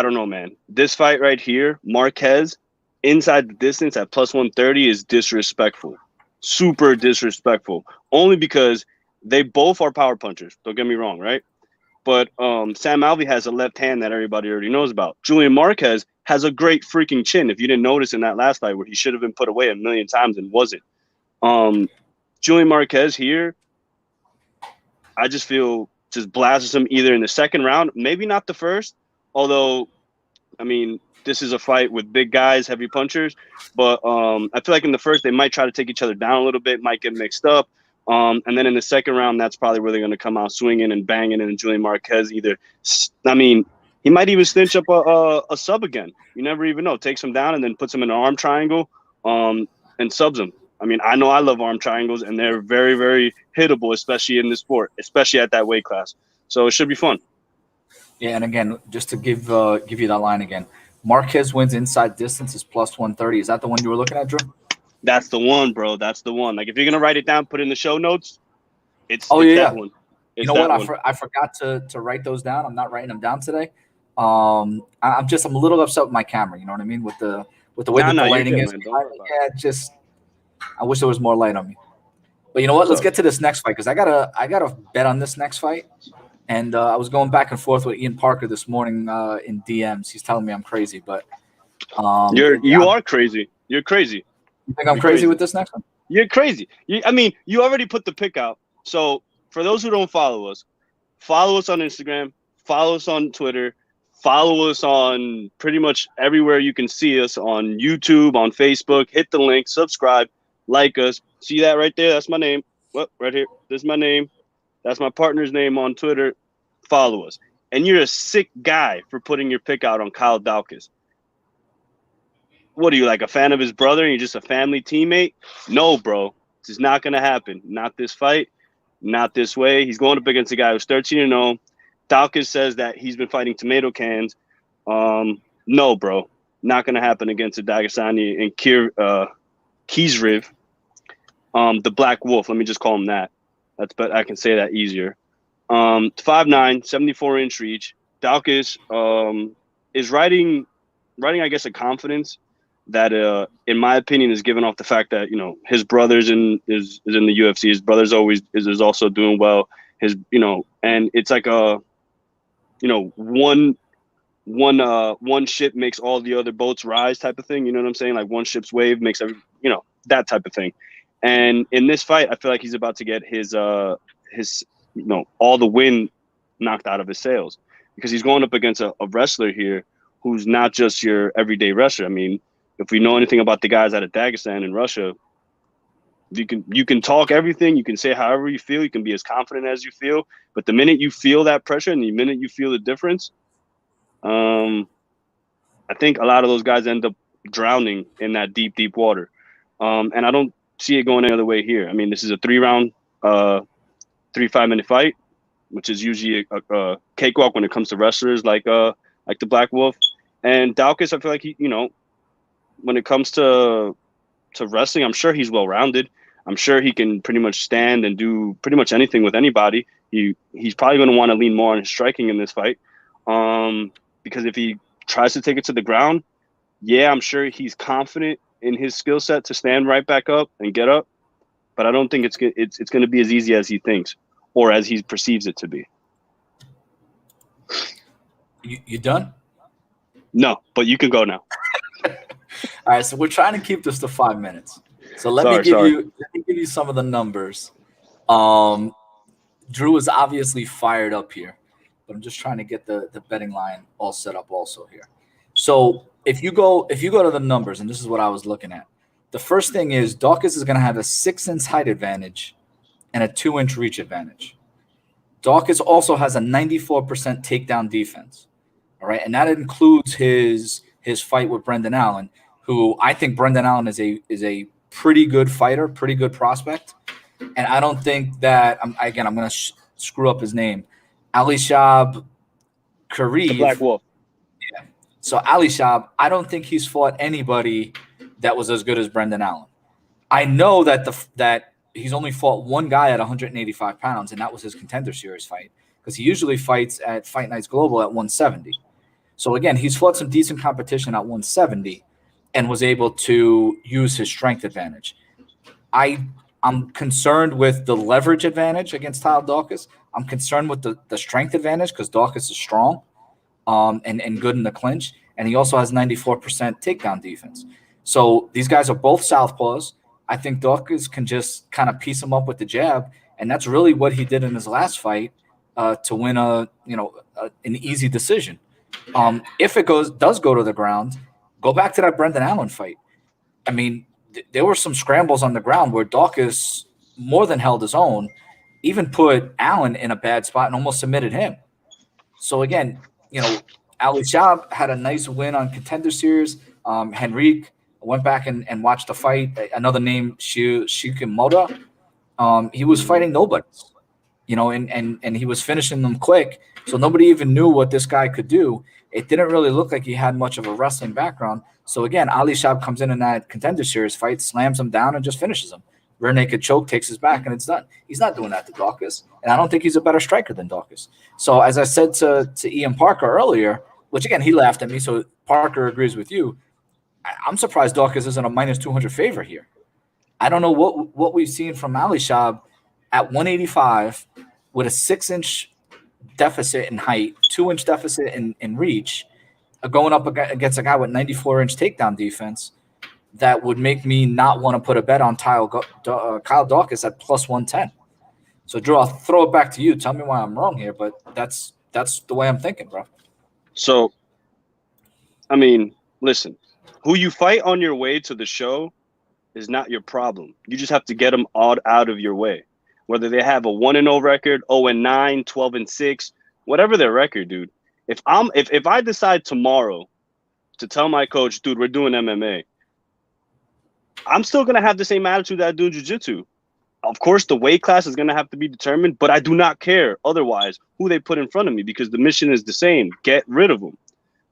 don't know, man. This fight right here, Marquez inside the distance at plus 130 is disrespectful. Super disrespectful. Only because they both are power punchers. Don't get me wrong, right? But Sam Alvey has a left hand that everybody already knows about. Julian Marquez has a great freaking chin. If you didn't notice in that last fight where he should have been put away a million times and wasn't. Julian Marquez here, I just feel just blasts him either in the second round, maybe not the first, although, this is a fight with big guys, heavy punchers, but I feel like in the first they might try to take each other down a little bit, might get mixed up, and then in the second round, that's probably where they're going to come out swinging and banging, and Julian Marquez he might even cinch up a sub again. You never even know. Takes him down and then puts him in an arm triangle and subs him. I know I love arm triangles, and they're very, very hittable, especially in this sport, especially at that weight class. So it should be fun. Yeah, and again, just to give you that line again, Marquez wins inside distance is plus 130. Is that the one you were looking at, Drew? That's the one, bro. That's the one. Like, if you're going to write it down, put it in the show notes, it's that one. You know what? I forgot to write those down. I'm not writing them down today. I'm a little upset with my camera. You know what I mean? With the way the lighting is. I wish there was more light on me. But you know what? Let's get to this next fight, because I gotta bet on this next fight. And I was going back and forth with Ian Parker this morning in DMs. He's telling me I'm crazy, but you are crazy. You're crazy. You think I'm crazy with this next one? You're crazy. You already put the pick out. So for those who don't follow us on Instagram, follow us on Twitter, follow us on pretty much everywhere you can see us, on YouTube, on Facebook. Hit the link, subscribe, like us. See that right there? That's my name. Well, right here. This is my name. That's my partner's name on Twitter. Follow us. And you're a sick guy for putting your pick out on Kyle Daukaus. What are you, like a fan of his brother and you're just a family teammate? No, bro. This is not going to happen. Not this fight. Not this way. He's going up against a guy who's 13-0. Daukaus says that he's been fighting tomato cans. No, bro. Not going to happen against a Dagestani and Khiziev. The Black Wolf. Let me just call him that. I can say that easier. 5'9", 74-inch reach. Daukaus is riding, I guess, a confidence that, in my opinion, is given off the fact that, you know, his brother's is in the UFC. His brother's is also doing well. His, you know, and it's like a, you know, one ship makes all the other boats rise type of thing. You know what I'm saying? Like one ship's wave makes every, you know, that type of thing. And in this fight, I feel like he's about to get his you know, all the wind knocked out of his sails, because he's going up against a wrestler here who's not just your everyday wrestler. I mean, if we know anything about the guys out of Dagestan and Russia, you can talk everything, you can say however you feel, you can be as confident as you feel, but the minute you feel that pressure and the minute you feel the difference, I think a lot of those guys end up drowning in that deep water. And I don't see it going any other way here. I mean, this is a 3-round, 3-5-minute fight, which is usually a cakewalk when it comes to wrestlers like the Black Wolf. And Daukaus, I feel like he, you know, when it comes to wrestling, I'm sure he's well-rounded. I'm sure he can pretty much stand and do pretty much anything with anybody. He's probably going to want to lean more on his striking in this fight, because if he tries to take it to the ground, yeah, I'm sure he's confident in his skill set to stand right back up and get up. But I don't think it's going to be as easy as he thinks or as he perceives it to be. You done? No, but you can go now. All right, so we're trying to keep this to 5 minutes. So let me give you some of the numbers. Drew is obviously fired up here, but I'm just trying to get the betting line all set up also here. So if you go to the numbers, and this is what I was looking at, the first thing is Daukaus is going to have a 6-inch height advantage and a 2-inch reach advantage. Daukaus also has a 94% takedown defense. All right, and that includes his fight with Brendan Allen, who I think Brendan Allen is a pretty good fighter, pretty good prospect. And I don't think that I'm going to screw up his name. Aliaskhab The Black Wolf. Yeah. So Aliaskhab, I don't think he's fought anybody that was as good as Brendan Allen. I know that he's only fought one guy at 185 pounds, and that was his Contender Series fight, because he usually fights at Fight Nights Global at 170. So again, he's fought some decent competition at 170 and was able to use his strength advantage. I'm concerned with the leverage advantage against Tyler Daukaus. I'm concerned with the strength advantage because Daukaus is strong and good in the clinch, and he also has 94% takedown defense. So these guys are both southpaws. I think Daukaus can just kind of piece him up with the jab, and that's really what he did in his last fight to win an easy decision. If it does go to the ground, go back to that Brendan Allen fight. I mean, there were some scrambles on the ground where Daukaus more than held his own, even put Allen in a bad spot and almost submitted him. So again, Aliaskhab had a nice win on Contender Series. Henrique went back and watched the fight. Another name, Shikimoto. He was fighting nobody, and he was finishing them quick. So nobody even knew what this guy could do. It didn't really look like he had much of a wrestling background. So again, Aliaskhab comes in that Contender Series fight, slams him down, and just finishes him. Rear naked choke, takes his back, and it's done. He's not doing that to Daukaus, and I don't think he's a better striker than Daukaus. So as I said to Ian Parker earlier, which again, he laughed at me, so Parker agrees with you, I'm surprised Daukaus isn't a minus 200 favorite here. I don't know what we've seen from Aliaskhab at 185 with a 6-inch deficit in height, 2-inch deficit in reach, going up against a guy with 94-inch takedown defense. That would make me not want to put a bet on Kyle Daukaus at plus 110. So, Drew, I'll throw it back to you. Tell me why I'm wrong here, but that's the way I'm thinking, bro. So, I mean, listen, who you fight on your way to the show is not your problem. You just have to get them all out of your way. Whether they have a 1-0 record, 0-9, 12-6, whatever their record, dude. If I decide tomorrow to tell my coach, dude, we're doing MMA, I'm still going to have the same attitude that I do in jiu-jitsu. Of course, the weight class is going to have to be determined, but I do not care otherwise who they put in front of me because the mission is the same. Get rid of them.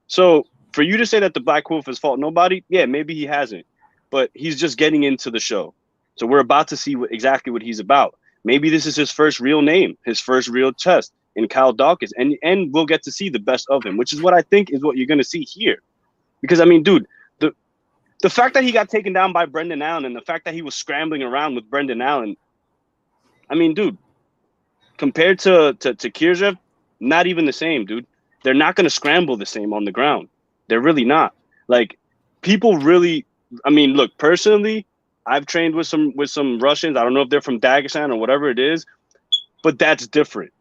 So for you to say that the Black Wolf has fought nobody, yeah, maybe he hasn't, but he's just getting into the show. So we're about to see exactly what he's about. Maybe this is his first real name, his first real test in Kyle Daukaus, and we'll get to see the best of him, which is what I think is what you're going to see here. Because, I mean, dude, the fact that he got taken down by Brendan Allen and the fact that he was scrambling around with Brendan Allen, I mean, dude, compared to Khiziev, not even the same, dude. They're not going to scramble the same on the ground. They're really not. Like, people really, I mean, look, personally, I've trained with some Russians. I don't know if they're from Dagestan or whatever it is, but that's different.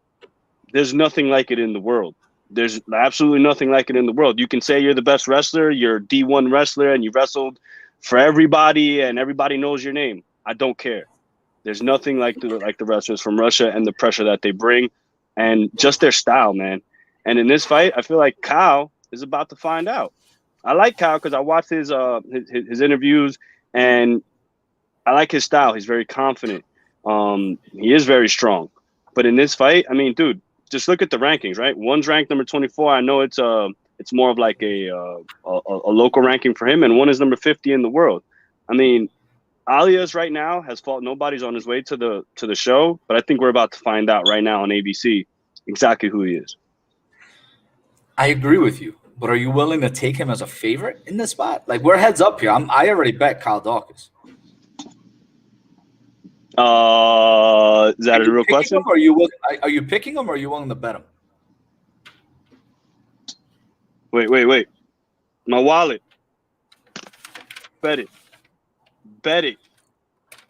There's nothing like it in the world. There's absolutely nothing like it in the world. You can say you're the best wrestler, you're a D1 wrestler, and you wrestled for everybody, and everybody knows your name. I don't care. There's nothing like the wrestlers from Russia and the pressure that they bring, and just their style, man. And in this fight, I feel like Kyle is about to find out. I like Kyle because I watched his interviews, and I like his style. He's very confident. He is very strong. But in this fight, I mean, dude, just look at the rankings, right? One's ranked number 24. I know it's more of like a local ranking for him, and one is number 50 in the world. I mean, Alias right now has fought nobody's on his way to the show, but I think we're about to find out right now on ABC exactly who he is. I agree with you, but are you willing to take him as a favorite in this spot? Like, we're heads up here. I already bet Kyle Daukaus. Is that a real question? Are you picking him, or are you willing to bet him? Wait. My wallet. Bet it.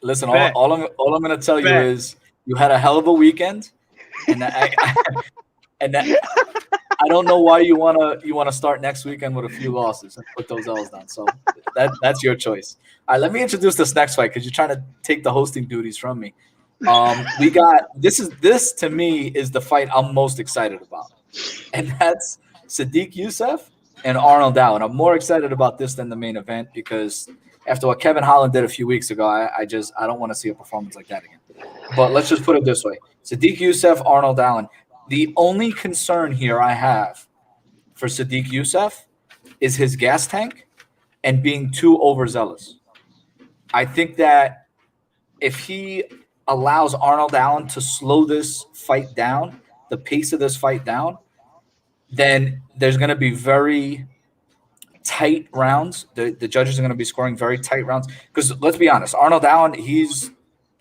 Listen, all I'm going to tell you is you had a hell of a weekend, and I don't know why you want to start next weekend with a few losses and put those L's down. So that's your choice. All right, let me introduce this next fight because you're trying to take the hosting duties from me. We got this to me is the fight I'm most excited about, and that's Sodiq Yusuff and Arnold Allen. I'm more excited about this than the main event because after what Kevin Holland did a few weeks ago, I don't want to see a performance like that again. But let's just put it this way: Sodiq Yusuff, Arnold Allen. The only concern here I have for Sodiq Yusuff is his gas tank and being too overzealous. I think that if he allows Arnold Allen to slow this fight down, the pace of this fight down, then there's going to be very tight rounds. The judges are going to be scoring very tight rounds because let's be honest, Arnold Allen, he's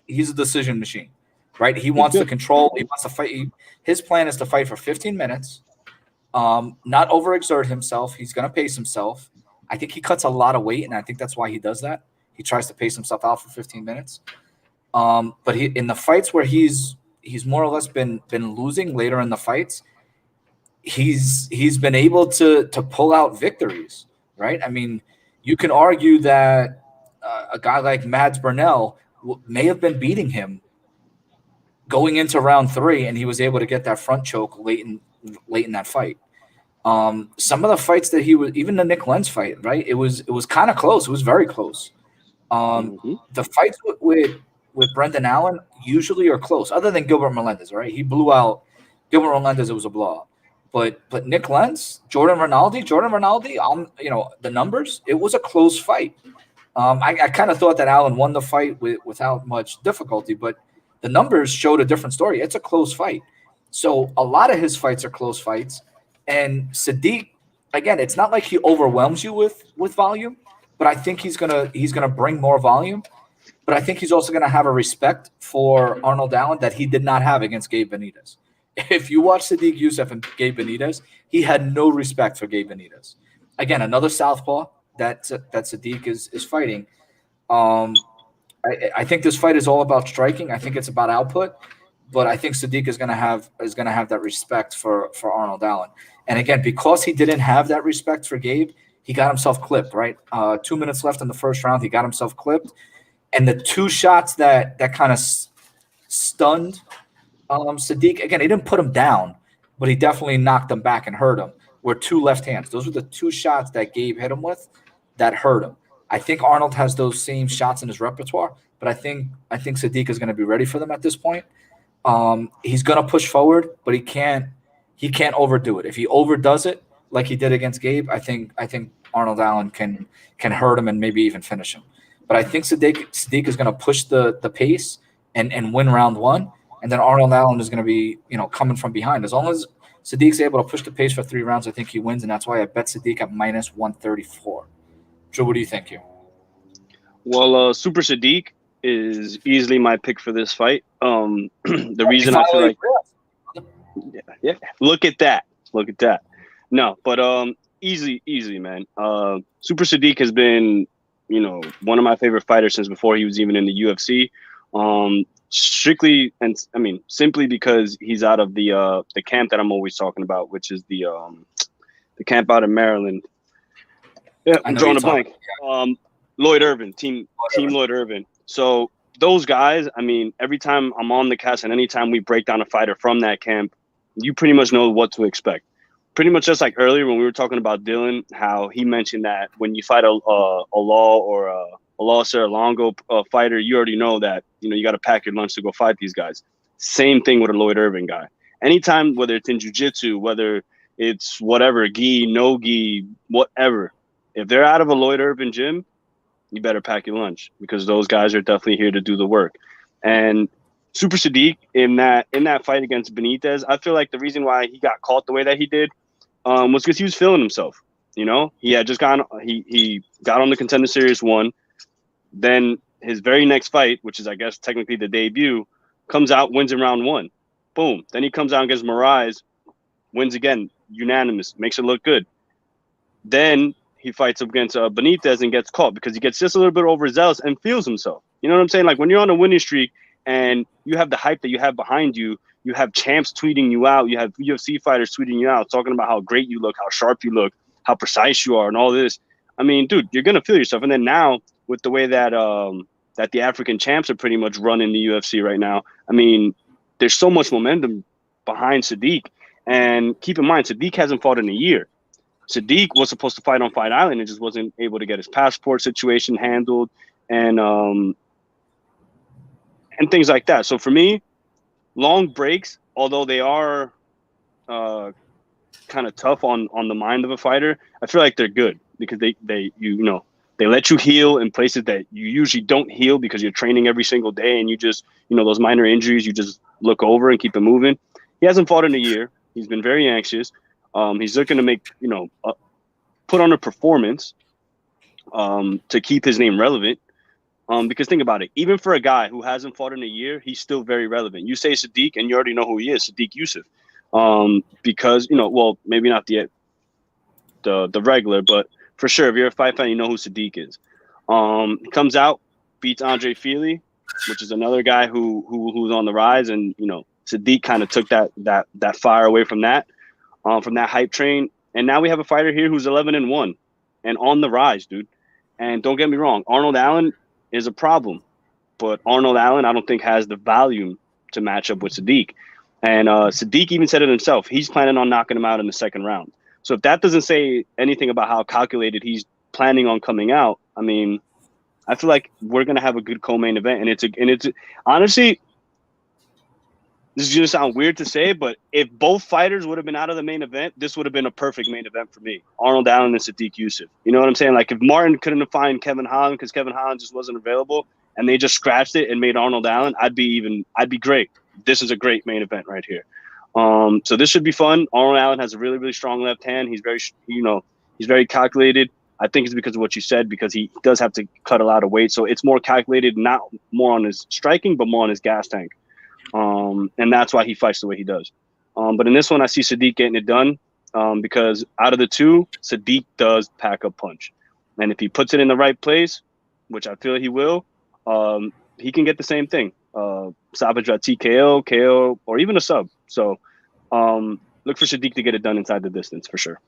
a decision machine, right? He wants to control. He wants to fight. His plan is to fight for 15 minutes, not overexert himself. He's going to pace himself. I think he cuts a lot of weight, and I think that's why he does that. He tries to pace himself out for 15 minutes. But he in the fights where he's more or less been losing later in the fights, he's been able to pull out victories, right? I mean, you can argue that a guy like Mads Burnell may have been beating him going into round 3, and he was able to get that front choke late in that fight. Some of the fights that he was, even the Nick Lenz fight, right? It was kind of close. It was very close. The fights with Brendan Allen usually are close, other than Gilbert Melendez, right? He blew out Gilbert Melendez. It was a blowout. But Nick Lenz, Jordan Rinaldi, on the numbers, it was a close fight. I kind of thought that Allen won the fight without much difficulty, but the numbers showed a different story. It's a close fight. So a lot of his fights are close fights. And Sodiq, again, it's not like he overwhelms you with volume, but I think he's gonna bring more volume. But I think he's also gonna have a respect for Arnold Allen that he did not have against Gabe Benitez. If you watch Sodiq Yusuff and Gabe Benitez, he had no respect for Gabe Benitez. Again, another southpaw that Sodiq is fighting. I think this fight is all about striking. I think it's about output, but I think Sodiq is gonna have that respect for Arnold Allen. And again, because he didn't have that respect for Gabe, he got himself clipped. Right, 2 minutes left in the first round, he got himself clipped, and the two shots that kind of stunned Sodiq. Again, he didn't put him down, but he definitely knocked him back and hurt him. Were two left hands. Those were the two shots that Gabe hit him with that hurt him. I think Arnold has those same shots in his repertoire, but I think Sodiq is going to be ready for them at this point. He's going to push forward, but he can't overdo it. If he overdoes it like he did against Gabe, I think Arnold Allen can hurt him and maybe even finish him. But I think Sodiq is going to push the pace and win round one. And then Arnold Allen is going to be, coming from behind. As long as Sodiq's able to push the pace for 3 rounds, I think he wins, and that's why I bet Sodiq at minus 134. Drew, what do you think here? Well, Super Sodiq is easily my pick for this fight. The reason I feel like, yeah, look at that. No, but easy, man. Super Sodiq has been, one of my favorite fighters since before he was even in the UFC. Strictly, and I mean simply because he's out of the camp that I'm always talking about, which is the camp out in Maryland. Yeah, I'm drawing a blank. Lloyd Irvin, team Lloyd Irvin. So those guys, I mean, every time I'm on the cast and anytime we break down a fighter from that camp, you pretty much know what to expect. Pretty much just like earlier when we were talking about Dylan, how he mentioned that when you fight a Law or a Law Serra-Longo fighter, you already know that, you got to pack your lunch to go fight these guys. Same thing with a Lloyd Irvin guy. Anytime, whether it's in jiu-jitsu, whether it's whatever, gi, no gi, whatever, if they're out of a Lloyd Irvin gym, you better pack your lunch because those guys are definitely here to do the work. And Super Sodiq in that fight against Benitez, I feel like the reason why he got caught the way that he did was because he was feeling himself. He had just he got on the Contender Series 1. Then his very next fight, which is I guess technically the debut, comes out, wins in round 1. Boom. Then he comes out against Moraes, wins again, unanimous, makes it look good. Then he fights against Benitez and gets caught because he gets just a little bit overzealous and feels himself. You know what I'm saying? Like when you're on a winning streak and you have the hype that you have behind you, you have champs tweeting you out, you have UFC fighters tweeting you out, talking about how great you look, how sharp you look, how precise you are, and all this. I mean, dude, you're gonna feel yourself. And then now with the way that that the African champs are pretty much running the UFC right now, I mean, there's so much momentum behind Sodiq. And keep in mind, Sodiq hasn't fought in a year. Sodiq was supposed to fight on Fight Island and just wasn't able to get his passport situation handled and things like that. So for me, long breaks, although they are kind of tough on the mind of a fighter, I feel like they're good because they let you heal in places that you usually don't heal because you're training every single day and you just, those minor injuries, you just look over and keep it moving. He hasn't fought in a year. He's been very anxious. He's looking to make, put on a performance to keep his name relevant. Because think about it, even for a guy who hasn't fought in a year, he's still very relevant. You say Sodiq, and you already know who he is, Sodiq Yusuff. Because, well, maybe not the regular, but for sure, if you're a fight fan, you know who Sodiq is. He comes out, beats Andre Fili, which is another guy who's on the rise, and Sodiq kind of took that fire away from that hype train. And now we have a fighter here who's 11-1 and on the rise, dude. And don't get me wrong, Arnold Allen is a problem, but Arnold Allen, I don't think has the volume to match up with Sodiq. And Sodiq even said it himself. He's planning on knocking him out in the second round. So if that doesn't say anything about how calculated he's planning on coming out, I mean, I feel like we're going to have a good co-main event. And it's honestly, this is going to sound weird to say, but if both fighters would have been out of the main event, this would have been a perfect main event for me. Arnold Allen and Sodiq Yusuff. You know what I'm saying? Like if Martin couldn't find Kevin Holland because Kevin Holland just wasn't available and they just scratched it and made Arnold Allen, I'd be great. This is a great main event right here. So this should be fun. Arnold Allen has a really, really strong left hand. He's very, he's very calculated. I think it's because of what you said, because he does have to cut a lot of weight. So it's more calculated, not more on his striking, but more on his gas tank. And that's why he fights the way he does. But in this one, I see Sodiq getting it done because out of the two, Sodiq does pack a punch. And if he puts it in the right place, which I feel he will, he can get the same thing. Stoppage by TKO, KO, or even a sub. So look for Sodiq to get it done inside the distance for sure.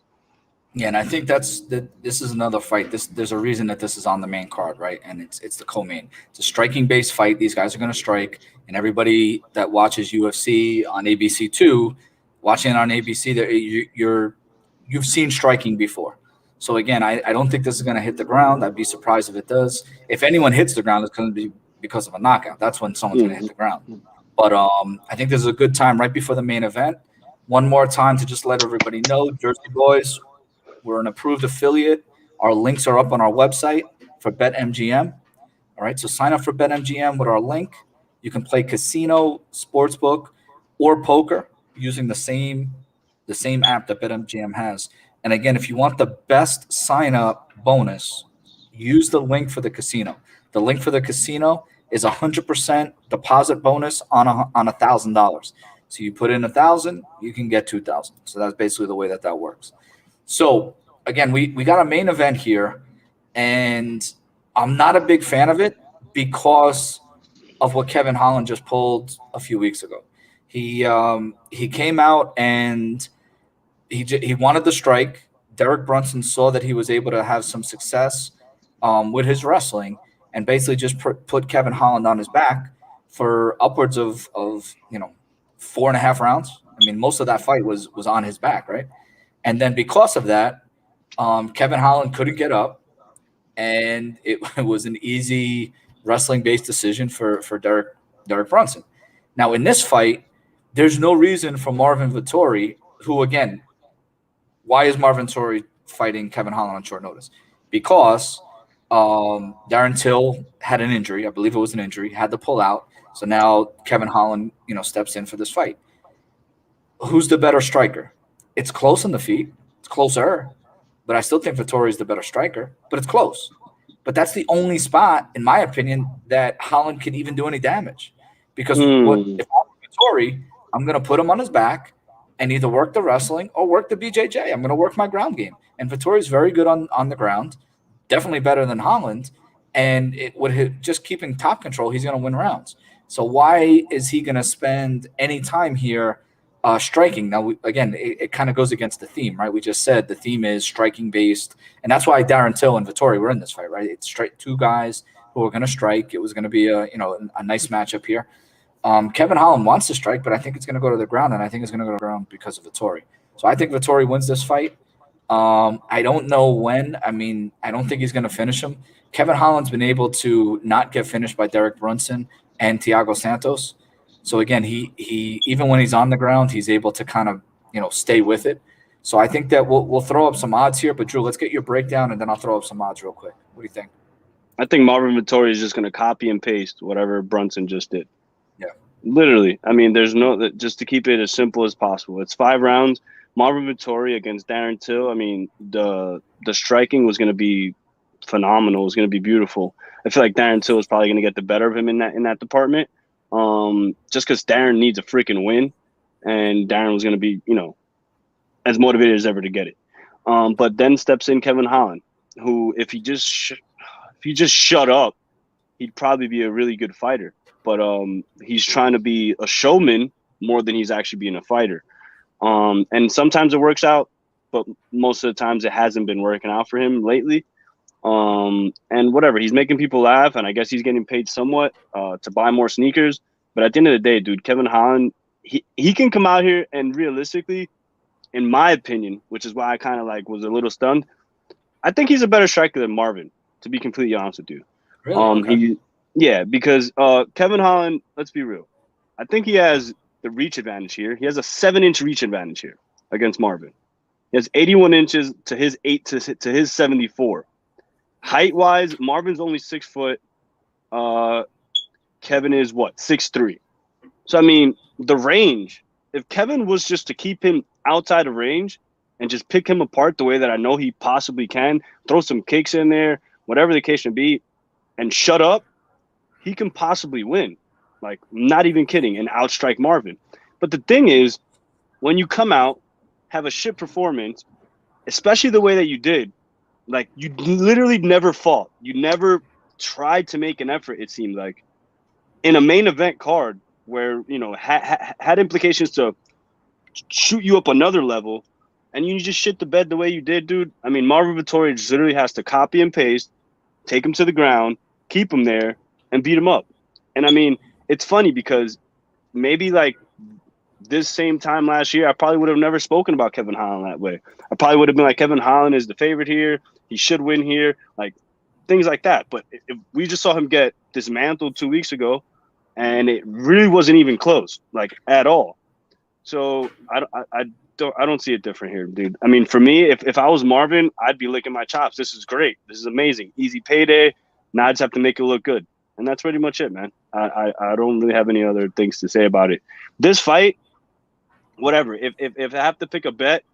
Yeah, and I think this is another fight. There's a reason that this is on the main card, right? And it's the co-main. It's a striking-based fight. These guys are going to strike, and everybody that watches UFC on ABC2, watching it on ABC, you've seen striking before. So again, I don't think this is going to hit the ground. I'd be surprised if it does. If anyone hits the ground, it's going to be because of a knockout. That's when someone's going to hit the ground. But I think this is a good time right before the main event. One more time to just let everybody know, Jersey Boys, we're an approved affiliate. Our links are up on our website for BetMGM. All right, so sign up for BetMGM with our link. You can play casino, sportsbook, or poker using the same app that BetMGM has. And again, if you want the best sign-up bonus, use the link for the casino. The link for the casino is 100% deposit bonus on $1,000. So you put in 1,000, you can get 2,000. So that's basically the way that works. So again, we got a main event here, and I'm not a big fan of it because of what Kevin Holland just pulled a few weeks ago. He came out and he wanted the strike. Derek Brunson saw that he was able to have some success with his wrestling, and basically just put Kevin Holland on his back for upwards of 4.5 rounds. I mean, most of that fight was on his back, right? And then because of that, Kevin Holland couldn't get up, and it was an easy wrestling-based decision for Derek Brunson. Now, in this fight, there's no reason for Marvin Vettori, who, again, why is Marvin Vettori fighting Kevin Holland on short notice? Because Darren Till had an injury. I believe it was an injury. Had to pull out. So now Kevin Holland, steps in for this fight. Who's the better striker? It's close on the feet. It's closer. But I still think Vettori is the better striker. But it's close. But that's the only spot, in my opinion, that Holland can even do any damage. Because if I'm Vettori, I'm going to put him on his back and either work the wrestling or work the BJJ. I'm going to work my ground game. And Vettori is very good on the ground, definitely better than Holland. And just keeping top control, he's going to win rounds. So why is he going to spend any time here striking? Now, it kind of goes against the theme, right? We just said the theme is striking based. And that's why Darren Till and Vettori were in this fight, right? It's two guys who are going to strike. It was going to be a nice matchup here. Kevin Holland wants to strike, but I think it's going to go to the ground, and I think it's going to go to the ground because of Vettori. So I think Vettori wins this fight. I don't know when. I mean, I don't think he's going to finish him. Kevin Holland's been able to not get finished by Derek Brunson and Thiago Santos. So again, he even when he's on the ground, he's able to kind of stay with it. So I think that we'll throw up some odds here. But Drew, let's get your breakdown, and then I'll throw up some odds real quick. What do you think? I think Marvin Vettori is just going to copy and paste whatever Brunson just did. Yeah. Literally. I mean, there's just to keep it as simple as possible. It's 5 rounds. Marvin Vettori against Darren Till. I mean, the striking was going to be phenomenal. It was going to be beautiful. I feel like Darren Till is probably going to get the better of him in that department. Just because Darren needs a freaking win, and Darren was going to be, as motivated as ever to get it. But then steps in Kevin Holland, who if he just shut up, he'd probably be a really good fighter. But he's trying to be a showman more than he's actually being a fighter. And sometimes it works out, but most of the times it hasn't been working out for him lately. And whatever, he's making people laugh, and I guess he's getting paid somewhat to buy more sneakers. But at the end of the day, dude, Kevin Holland, he can come out here and realistically, in my opinion, which is why I kind of was a little stunned, I think he's a better striker than Marvin, to be completely honest with you. Really? Okay. Because Kevin Holland, let's be real, I think he has the reach advantage here. He has a 7-inch reach advantage here against Marvin. He has 81 inches to his 8 to his 74. Height-wise, Marvin's only 6 foot. Kevin is, 6'3". So, I mean, the range, if Kevin was just to keep him outside of range and just pick him apart the way that I know he possibly can, throw some kicks in there, whatever the case may be, and shut up, he can possibly win. Not even kidding, and outstrike Marvin. But the thing is, when you come out, have a shit performance, especially the way that you did, you literally never fought. You never tried to make an effort, it seemed like. In a main event card where, had implications to shoot you up another level, and you just shit the bed the way you did, dude. I mean, Marvin Vettori just literally has to copy and paste, take him to the ground, keep him there, and beat him up. And, I mean, it's funny because maybe, this same time last year, I probably would have never spoken about Kevin Holland that way. I probably would have been like, Kevin Holland is the favorite here. He should win here. Things like that. But if we just saw him get dismantled 2 weeks ago, and it really wasn't even close, at all. So I don't see it different here, dude. I mean, for me, if I was Marvin, I'd be licking my chops. This is great. This is amazing. Easy payday. Now I just have to make it look good. And that's pretty much it, man. I don't really have any other things to say about it. This fight, whatever. If I have to pick a bet,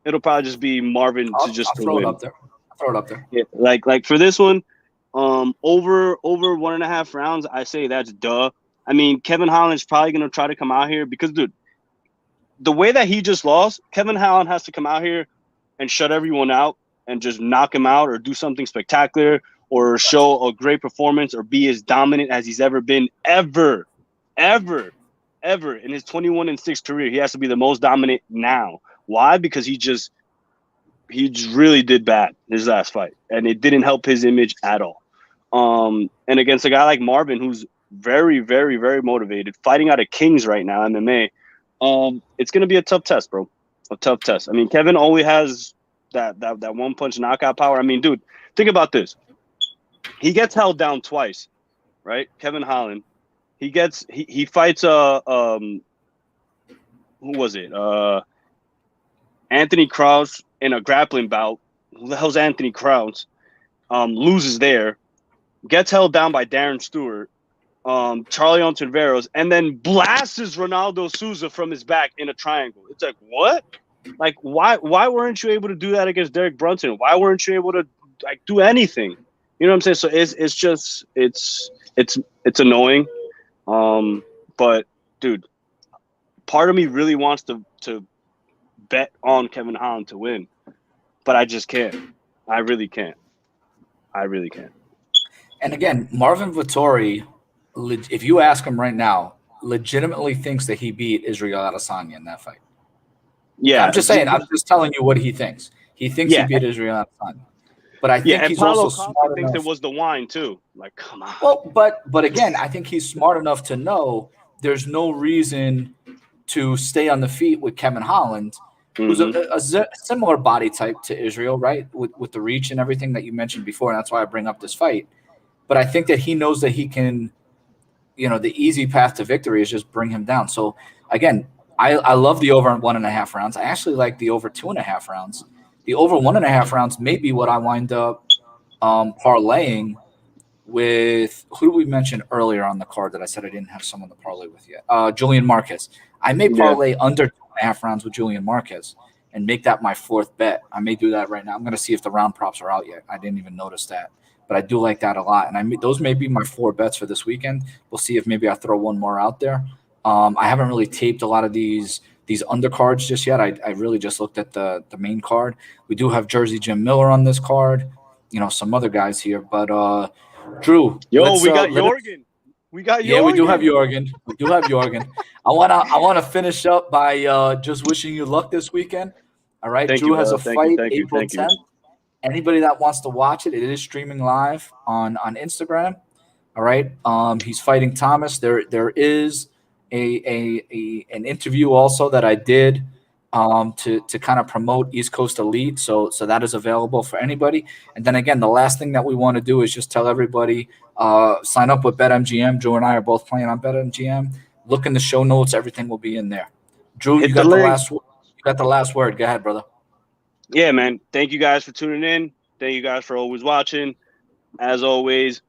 it'll probably just be Marvin to throw win. It up there. I'll throw it up there. Yeah, like for this one, over 1.5 rounds, I say that's duh. I mean, Kevin Holland's probably gonna try to come out here because, dude, the way that he just lost, Kevin Holland has to come out here and shut everyone out and just knock him out or do something spectacular or show a great performance or be as dominant as he's ever been ever in his 21-6 career. He has to be the most dominant now. Why? Because he just really did bad his last fight, and it didn't help his image at all. And against a guy like Marvin, who's very, very, very motivated, fighting out of Kings right now, MMA, it's going to be a tough test, bro. A tough test. I mean, Kevin only has that one-punch knockout power. I mean, dude, think about this. He gets held down twice, right? Kevin Holland. He fights who was it? Anthony Krause in a grappling bout. Who the hell's Anthony Krause? Loses there. Gets held down by Darren Stewart. Charlie Ontiveros, and then blasts Ronaldo Souza from his back in a triangle. It's like, what? Like, why weren't you able to do that against Derek Brunson? Why weren't you able to do anything? You know what I'm saying? So it's just it's annoying. But dude, part of me really wants to bet on Kevin Holland to win, but I just can't. I really can't. And again, Marvin Vettori, if you ask him right now, legitimately thinks that he beat Israel Adesanya in that fight. Yeah, I'm just saying. I'm just telling you what he thinks. He thinks he beat Israel Adesanya. But I think he's also smart enough. It was the wine too. Like, come on. Well, but again, I think he's smart enough to know there's no reason to stay on the feet with Kevin Holland, who's a similar body type to Israel, right? With the reach and everything that you mentioned before, and that's why I bring up this fight. But I think that he knows that he can, the easy path to victory is just bring him down. So again, I love the over 1.5 rounds. I actually like the over 2.5 rounds. The over 1.5 rounds may be what I wind up parlaying with. Who did we mention earlier on the card that I said I didn't have someone to parlay with yet? Julian Marquez. I may parlay under 2.5 rounds with Julian Marquez and make that my fourth bet. I may do that right now. I'm going to see if the round props are out yet. I didn't even notice that. But I do like that a lot. And those may be my 4 bets for this weekend. We'll see if maybe I throw one more out there. I haven't really taped a lot of these undercards just yet. I really just looked at the main card. We do have Jersey Jim Miller on this card. Some other guys here. But Drew. We got Jorgen. Yeah, we do have Jorgen. I wanna finish up by just wishing you luck this weekend. All right. Drew has a fight April 10th. Anybody that wants to watch it, it is streaming live on Instagram. All right. He's fighting Thomas. There is an interview also that I did to kind of promote East Coast Elite. So that is available for anybody. And then again, the last thing that we want to do is just tell everybody, sign up with BetMGM. Drew and I are both playing on BetMGM. Look in the show notes. Everything will be in there. Drew, you got the last word. Go ahead, brother. Yeah, man. Thank you guys for tuning in. Thank you guys for always watching. As always,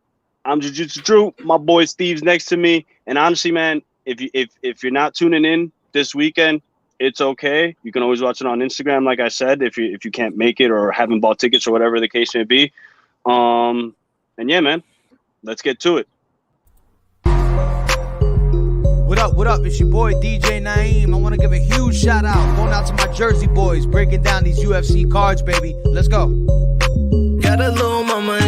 I'm Jiu-Jitsu Drew. My boy Steve's next to me. And honestly, man, if you're not tuning in this weekend, it's okay. You can always watch it on Instagram, like I said, if you can't make it or haven't bought tickets or whatever the case may be. And yeah, man, let's get to it. What up? It's your boy DJ Naeem. I want to give a huge shout out going out to my Jersey boys breaking down these UFC cards, baby. Let's go. Got a little mama.